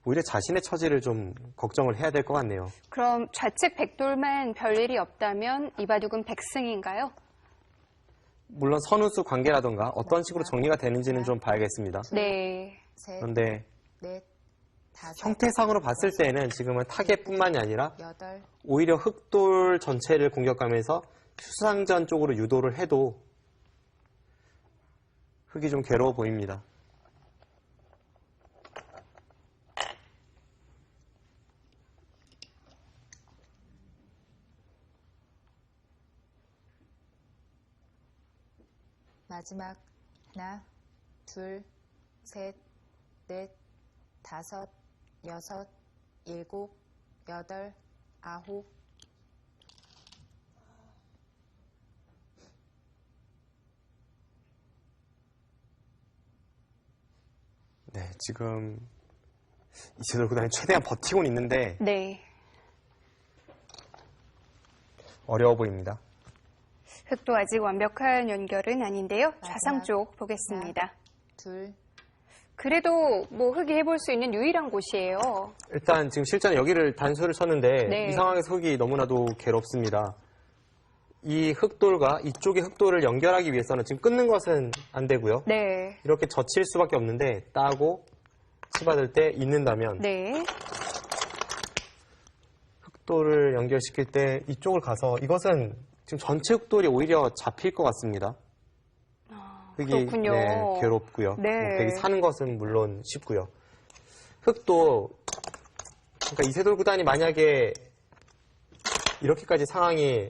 오히려 자신의 처지를 좀 걱정을 해야 될 것 같네요. 그럼 좌측 백돌만 별일이 없다면 이 바둑은 백승인가요? 물론 선우수 관계라던가 어떤 식으로 정리가 되는지는 좀 봐야겠습니다. 네. 셋, 그런데 넷, 다섯, 형태상으로 봤을 때는 지금은 타개뿐만이 아니라 여덟, 오히려 흑돌 전체를 공격하면서 수상전 쪽으로 유도를 해도 흑이 좀 괴로워 보입니다. 마지막 하나, 둘, 셋, 넷, 다섯, 여섯, 일곱, 여덟, 아홉. 네, 지금 이세돌 구단이 최대한 버티고는 있는데 네. 어려워 보입니다. 흑도 아직 완벽한 연결은 아닌데요. 좌상 마지막. 쪽 보겠습니다. 둘, 그래도 뭐 흑이 해볼 수 있는 유일한 곳이에요. 일단 지금 실전에 여기를 단수를 쳤는데 네. 이 상황에서 흑이 너무나도 괴롭습니다. 이 흑돌과 이쪽의 흑돌을 연결하기 위해서는 지금 끊는 것은 안 되고요. 네. 이렇게 젖힐 수밖에 없는데 따고 치받을 때 잊는다면 네. 흑돌을 연결시킬 때 이쪽을 가서 이것은 지금 전체 흑돌이 오히려 잡힐 것 같습니다. 흑이 그렇군요. 네, 괴롭고요. 네. 뭐 백이 사는 것은 물론 쉽고요. 흑도 그러니까 이세돌 구단이 만약에 이렇게까지 상황이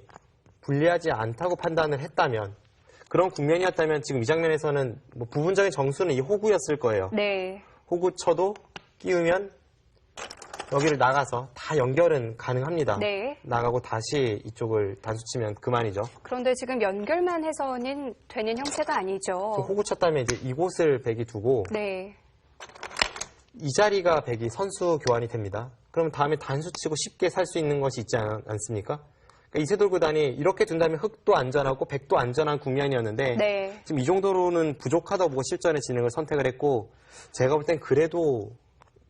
불리하지 않다고 판단을 했다면 그런 국면이었다면 지금 이 장면에서는 뭐 부분적인 정수는 이 호구였을 거예요. 네. 호구 쳐도 끼우면 여기를 나가서 다 연결은 가능합니다. 네. 나가고 다시 이쪽을 단수 치면 그만이죠. 그런데 지금 연결만 해서는 되는 형태가 아니죠. 호구 쳤다면 이제 이곳을 백이 두고 네. 이 자리가 백이 선수 교환이 됩니다. 그럼 다음에 단수 치고 쉽게 살 수 있는 것이 있지 않습니까? 그러니까 이세돌 구단이 이렇게 둔다면 흑도 안전하고 백도 안전한 국면이었는데 네. 지금 이 정도로는 부족하다고 보고 실전의 진행을 선택을 했고 제가 볼 땐 그래도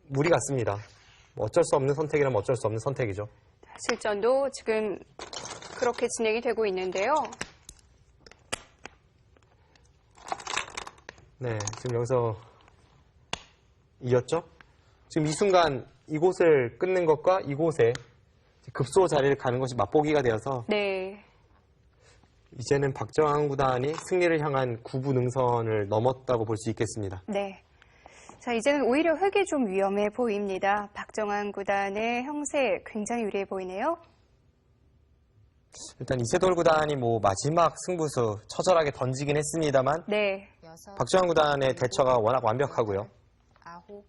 무리 같습니다. 뭐 어쩔 수 없는 선택이라면 어쩔 수 없는 선택이죠. 실전도 지금 그렇게 진행이 되고 있는데요. 네, 지금 여기서 이겼죠? 지금 이 순간 이곳을 끊는 것과 이곳에 급소 자리를 가는 것이 맛보기가 되어서 네. 이제는 박정환 구단이 승리를 향한 구부 능선을 넘었다고 볼 수 있겠습니다. 네. 자, 이제는 오히려 흙이 좀 위험해 보입니다. 박정환 구단의 형세 굉장히 유리해 보이네요. 일단 이세돌 구단이 뭐 마지막 승부수 처절하게 던지긴 했습니다만 네. 여섯, 박정환 구단의 대처가 워낙 완벽하고요. 여덟, 아홉,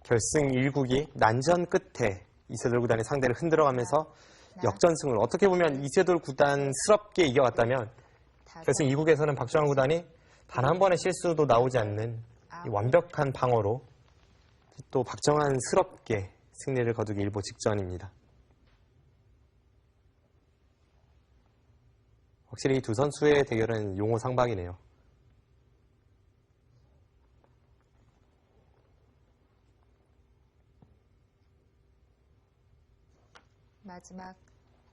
결승 1국이 난전 끝에 이세돌 구단이 상대를 흔들어가면서 하나, 역전승을 어떻게 보면 이세돌 구단스럽게 이겨갔다면 다섯, 결승 2국에서는 박정환 구단이 단 한 번의 실수도 나오지 않는 이 완벽한 방어로 또 박정환스럽게 승리를 거두기 일보 직전입니다. 확실히 이 두 선수의 대결은 용호상박이네요. 마지막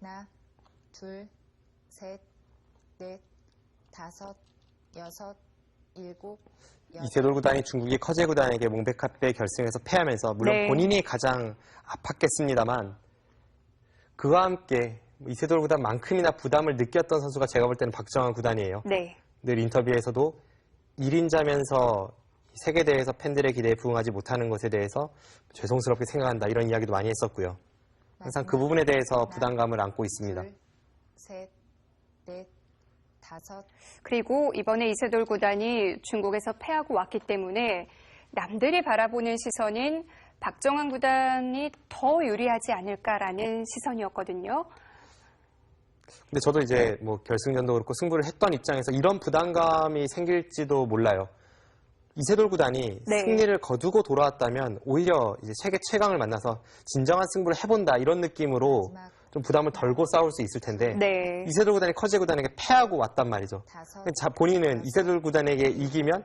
하나, 둘, 셋, 넷, 다섯, 여섯, 일곱, 여덟, 이세돌 구단이 중국의 커제 구단에게 몽백카페 결승에서 패하면서 물론 네. 본인이 가장 아팠겠습니다만 그와 함께 이세돌 구단만큼이나 부담을 느꼈던 선수가 제가 볼 때는 박정환 구단이에요. 네. 늘 인터뷰에서도 1인자면서 세계대회에서 팬들의 기대에 부응하지 못하는 것에 대해서 죄송스럽게 생각한다 이런 이야기도 많이 했었고요. 항상 그 마지막 부분에 대해서 하나, 부담감을 안고 있습니다. 둘, 셋, 넷, 다섯, 그리고 이번에 이세돌 구단이 중국에서 패하고 왔기 때문에 남들이 바라보는 시선은 박정환 구단이 더 유리하지 않을까라는 시선이었거든요. 근데 저도 이제 뭐 결승전도 그렇고 승부를 했던 입장에서 이런 부담감이 생길지도 몰라요. 이세돌 구단이 네. 승리를 거두고 돌아왔다면 오히려 이제 세계 최강을 만나서 진정한 승부를 해본다 이런 느낌으로 마지막 좀 부담을 덜고 싸울 수 있을 텐데 네. 이세돌 구단이 커제 구단에게 패하고 왔단 말이죠. 다섯, 본인은 이세돌 구단에게 이기면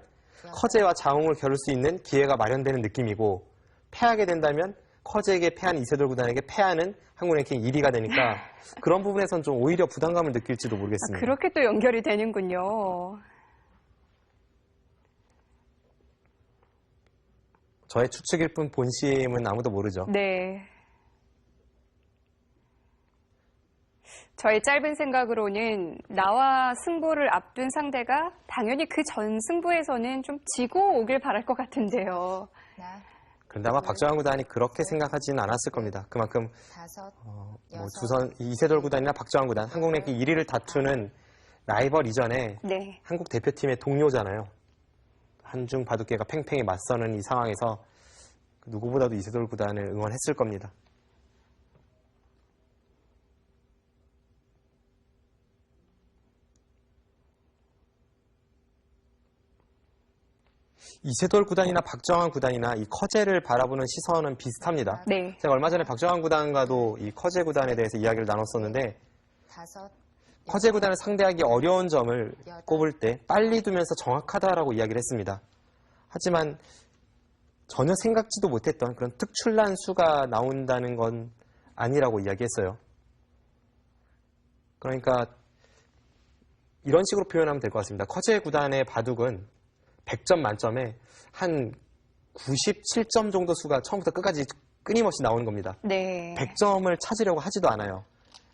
커제와 자웅을 겨룰 수 있는 기회가 마련되는 느낌이고 패하게 된다면 커제에게 패한 이세돌 구단에게 패하는 한국 랭킹 1위가 되니까 그런 부분에선 좀 오히려 부담감을 느낄지도 모르겠습니다. 그렇게 또 연결이 되는군요. 저의 추측일 뿐 본심은 아무도 모르죠. 네. 저의 짧은 생각으로는 나와 승부를 앞둔 상대가 당연히 그 전 승부에서는 좀 지고 오길 바랄 것 같은데요. 하나, 그런데 아마 박정환 구단이 그렇게 생각하지는 않았을 겁니다. 그만큼 다섯, 뭐 여섯, 이세돌 구단이나 박정환 구단, 한국 랭킹 1위를 다투는 라이벌 이전에 네. 한국 대표팀의 동료잖아요. 한중 바둑계가 팽팽히 맞서는 이 상황에서 누구보다도 이세돌 구단을 응원했을 겁니다. 이세돌 구단이나 박정환 구단이나 이 커제를 바라보는 시선은 비슷합니다. 네. 제가 얼마 전에 박정환 구단과도 이 커제 구단에 대해서 이야기를 나눴었는데 다섯, 커제 구단을 상대하기 어려운 점을 꼽을 때 빨리 두면서 정확하다라고 이야기를 했습니다. 하지만 전혀 생각지도 못했던 그런 특출난 수가 나온다는 건 아니라고 이야기했어요. 그러니까 이런 식으로 표현하면 될 것 같습니다. 커제 구단의 바둑은 100점 만점에 한 97점 정도 수가 처음부터 끝까지 끊임없이 나오는 겁니다. 네. 100점을 찾으려고 하지도 않아요.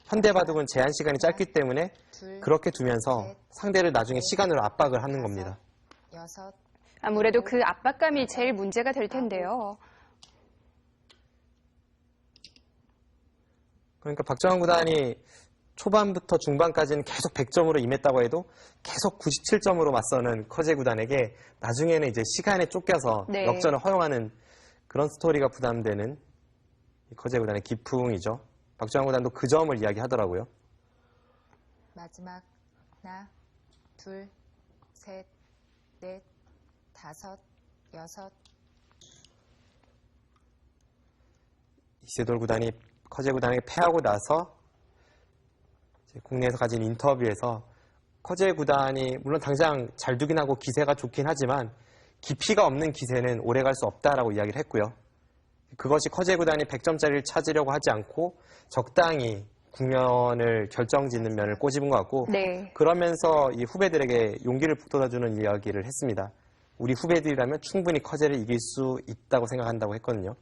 현대바둑은 제한 시간이 짧기 때문에 둘, 그렇게 두면서 상대를 나중에 시간으로 압박을 하는 겁니다. 여섯, 아무래도 그 압박감이 제일 문제가 될 텐데요. 그러니까 박정환 구단이 초반부터 중반까지는 계속 100점으로 임했다고 해도 계속 97점으로 맞서는 커제 구단에게 나중에는 이제 시간에 쫓겨서 네. 역전을 허용하는 그런 스토리가 부담되는 이 커제 구단의 기풍이죠. 박정환 구단도 그 점을 이야기하더라고요. 마지막 하나, 둘, 셋, 넷, 다섯, 여섯, 이세돌 구단이 커제 구단에게 패하고 나서 이제 국내에서 가진 인터뷰에서 커제 구단이 물론 당장 잘 두긴 하고 기세가 좋긴 하지만 깊이가 없는 기세는 오래 갈 수 없다라고 이야기를 했고요. 그것이 커제 구단이 100점짜리를 찾으려고 하지 않고 적당히 국면을 결정짓는 면을 꼬집은 것 같고 네. 그러면서 이 후배들에게 용기를 북돋아주는 이야기를 했습니다. 우리 후배들이라면 충분히 커제를 이길 수 있다고 생각한다고 했거든요.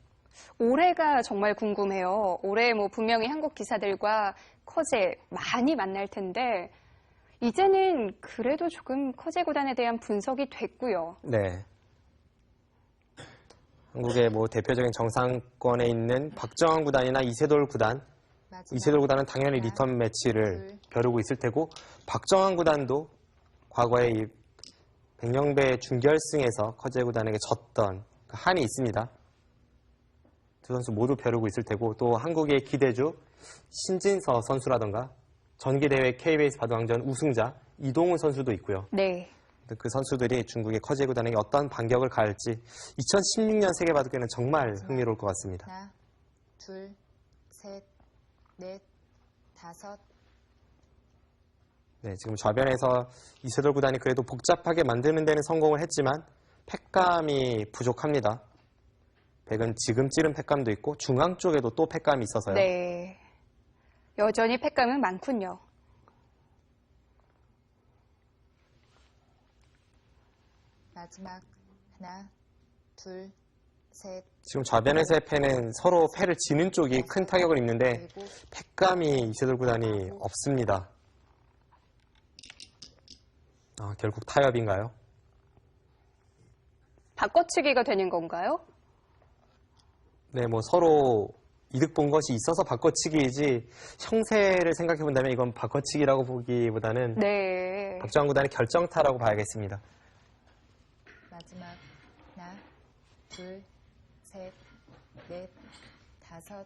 올해가 정말 궁금해요. 올해 뭐 분명히 한국 기사들과 커제 많이 만날 텐데 이제는 그래도 조금 커제 구단에 대한 분석이 됐고요. 네. 한국의 뭐 대표적인 정상권에 있는 박정환 구단이나 이세돌 구단, 마지막 이세돌 구단은 당연히 리턴 매치를 겨루고 있을 테고 박정환 구단도 과거에 이 백령배 준결승에서 커제 구단에게 졌던 그 한이 있습니다. 두 선수 모두 벼르고 있을 테고 또 한국의 기대주 신진서 선수라던가 전기대회 KBS 바둑왕전 우승자 이동훈 선수도 있고요. 네. 그 선수들이 중국의 커제 구단에게 어떤 반격을 가할지 2016년 세계바둑계는 정말 흥미로울 것 같습니다. 하나, 둘, 셋, 넷, 다섯. 네, 지금 좌변에서 이세돌 구단이 그래도 복잡하게 만드는 데는 성공을 했지만 팩감이 부족합니다. 백은 지금 찌른 팩감도 있고 중앙 쪽에도 또 팩감이 있어서요. 네. 여전히 팩감은 많군요. 마지막 하나, 둘, 셋, 지금 좌변에서의 패는 서로 패를 지는 쪽이 큰 타격을 입는데 일곱, 팩감이 이세돌 구단이 없습니다. 결국 타협인가요? 바꿔치기가 되는 건가요? 네, 뭐 서로 이득 본 것이 있어서 바꿔치기이지 형세를 생각해 본다면 이건 바꿔치기라고 보기보다는 네. 박정환 구단의 결정타라고 봐야겠습니다. 마지막 하나, 둘, 셋, 넷, 다섯.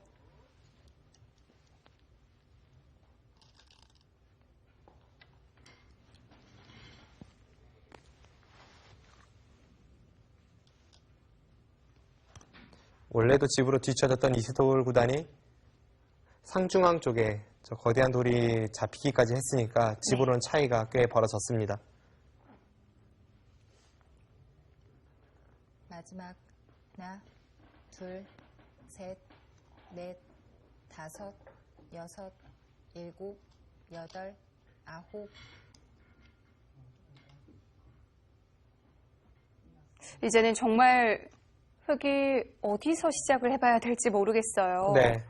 원래도 집으로 뒤쳐졌던 이세돌 구단이 상중앙 쪽에 저 거대한 돌이 잡히기까지 했으니까 집으로는 차이가 꽤 벌어졌습니다. 마지막 하나, 둘, 셋, 넷, 다섯, 여섯, 일곱, 여덟, 아홉. 이제는 정말 흙이 어디서 시작을 해봐야 될지 모르겠어요. 네.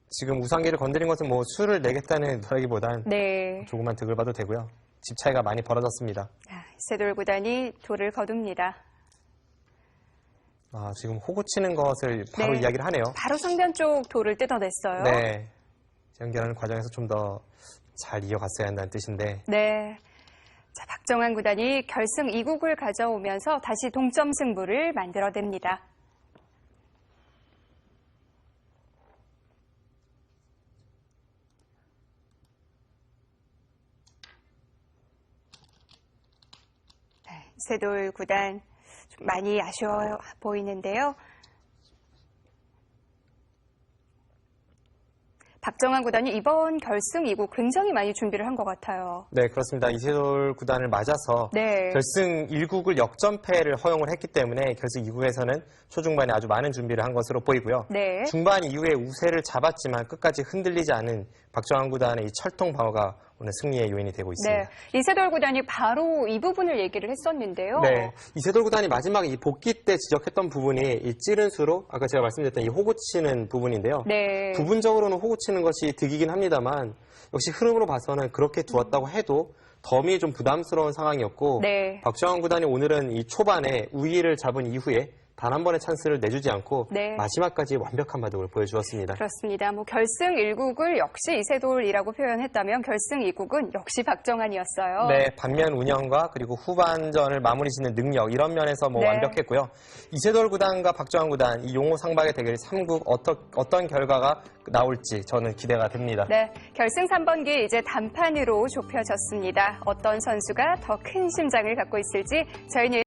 지금 우상기를 건드린 것은 뭐 수를 내겠다는 거라기보단 네. 조금만 득을 봐도 되고요. 집 차이가 많이 벌어졌습니다. 이세돌 구단이 돌을 거둡니다. 지금 호구 치는 것을 바로 네. 이야기를 하네요. 바로 상변 쪽 돌을 뜯어냈어요. 네. 연결하는 과정에서 좀 더 잘 이어갔어야 한다는 뜻인데 네. 자, 박정환 구단이 결승 2국을 가져오면서 다시 동점 승부를 만들어냅니다. 네, 이세돌 구단 좀 많이 아쉬워 보이는데요. 박정환 구단이 이번 결승 2국 굉장히 많이 준비를 한 것 같아요. 네, 그렇습니다. 이세돌 구단을 맞아서 네. 결승 1국을 역전패를 허용을 했기 때문에 결승 2국에서는 초중반에 아주 많은 준비를 한 것으로 보이고요. 네. 중반 이후에 우세를 잡았지만 끝까지 흔들리지 않은 박정환 구단의 이 철통 방어가 오늘 승리의 요인이 되고 있습니다. 네. 이세돌 구단이 바로 이 부분을 얘기를 했었는데요. 네, 이세돌 구단이 마지막 이 복귀 때 지적했던 부분이 이 찌른 수로 아까 제가 말씀드렸던 이 호구 치는 부분인데요. 네. 부분적으로는 호구 치는 것이 득이긴 합니다만 역시 흐름으로 봐서는 그렇게 두었다고 해도 덤이 좀 부담스러운 상황이었고 네. 박정환 구단이 오늘은 이 초반에 우위를 잡은 이후에 단 한 번의 찬스를 내주지 않고 네. 마지막까지 완벽한 바둑을 보여주었습니다. 그렇습니다. 뭐 결승 1국을 역시 이세돌이라고 표현했다면 결승 2국은 역시 박정환이었어요. 네, 반면 운영과 그리고 후반전을 마무리 짓는 능력 이런 면에서 뭐 네. 완벽했고요. 이세돌 구단과 박정환 구단 이 용호 상박의 대결 3국 어떤 결과가 나올지 저는 기대가 됩니다. 네, 결승 3번기 이제 단판으로 좁혀졌습니다. 어떤 선수가 더 큰 심장을 갖고 있을지 저희는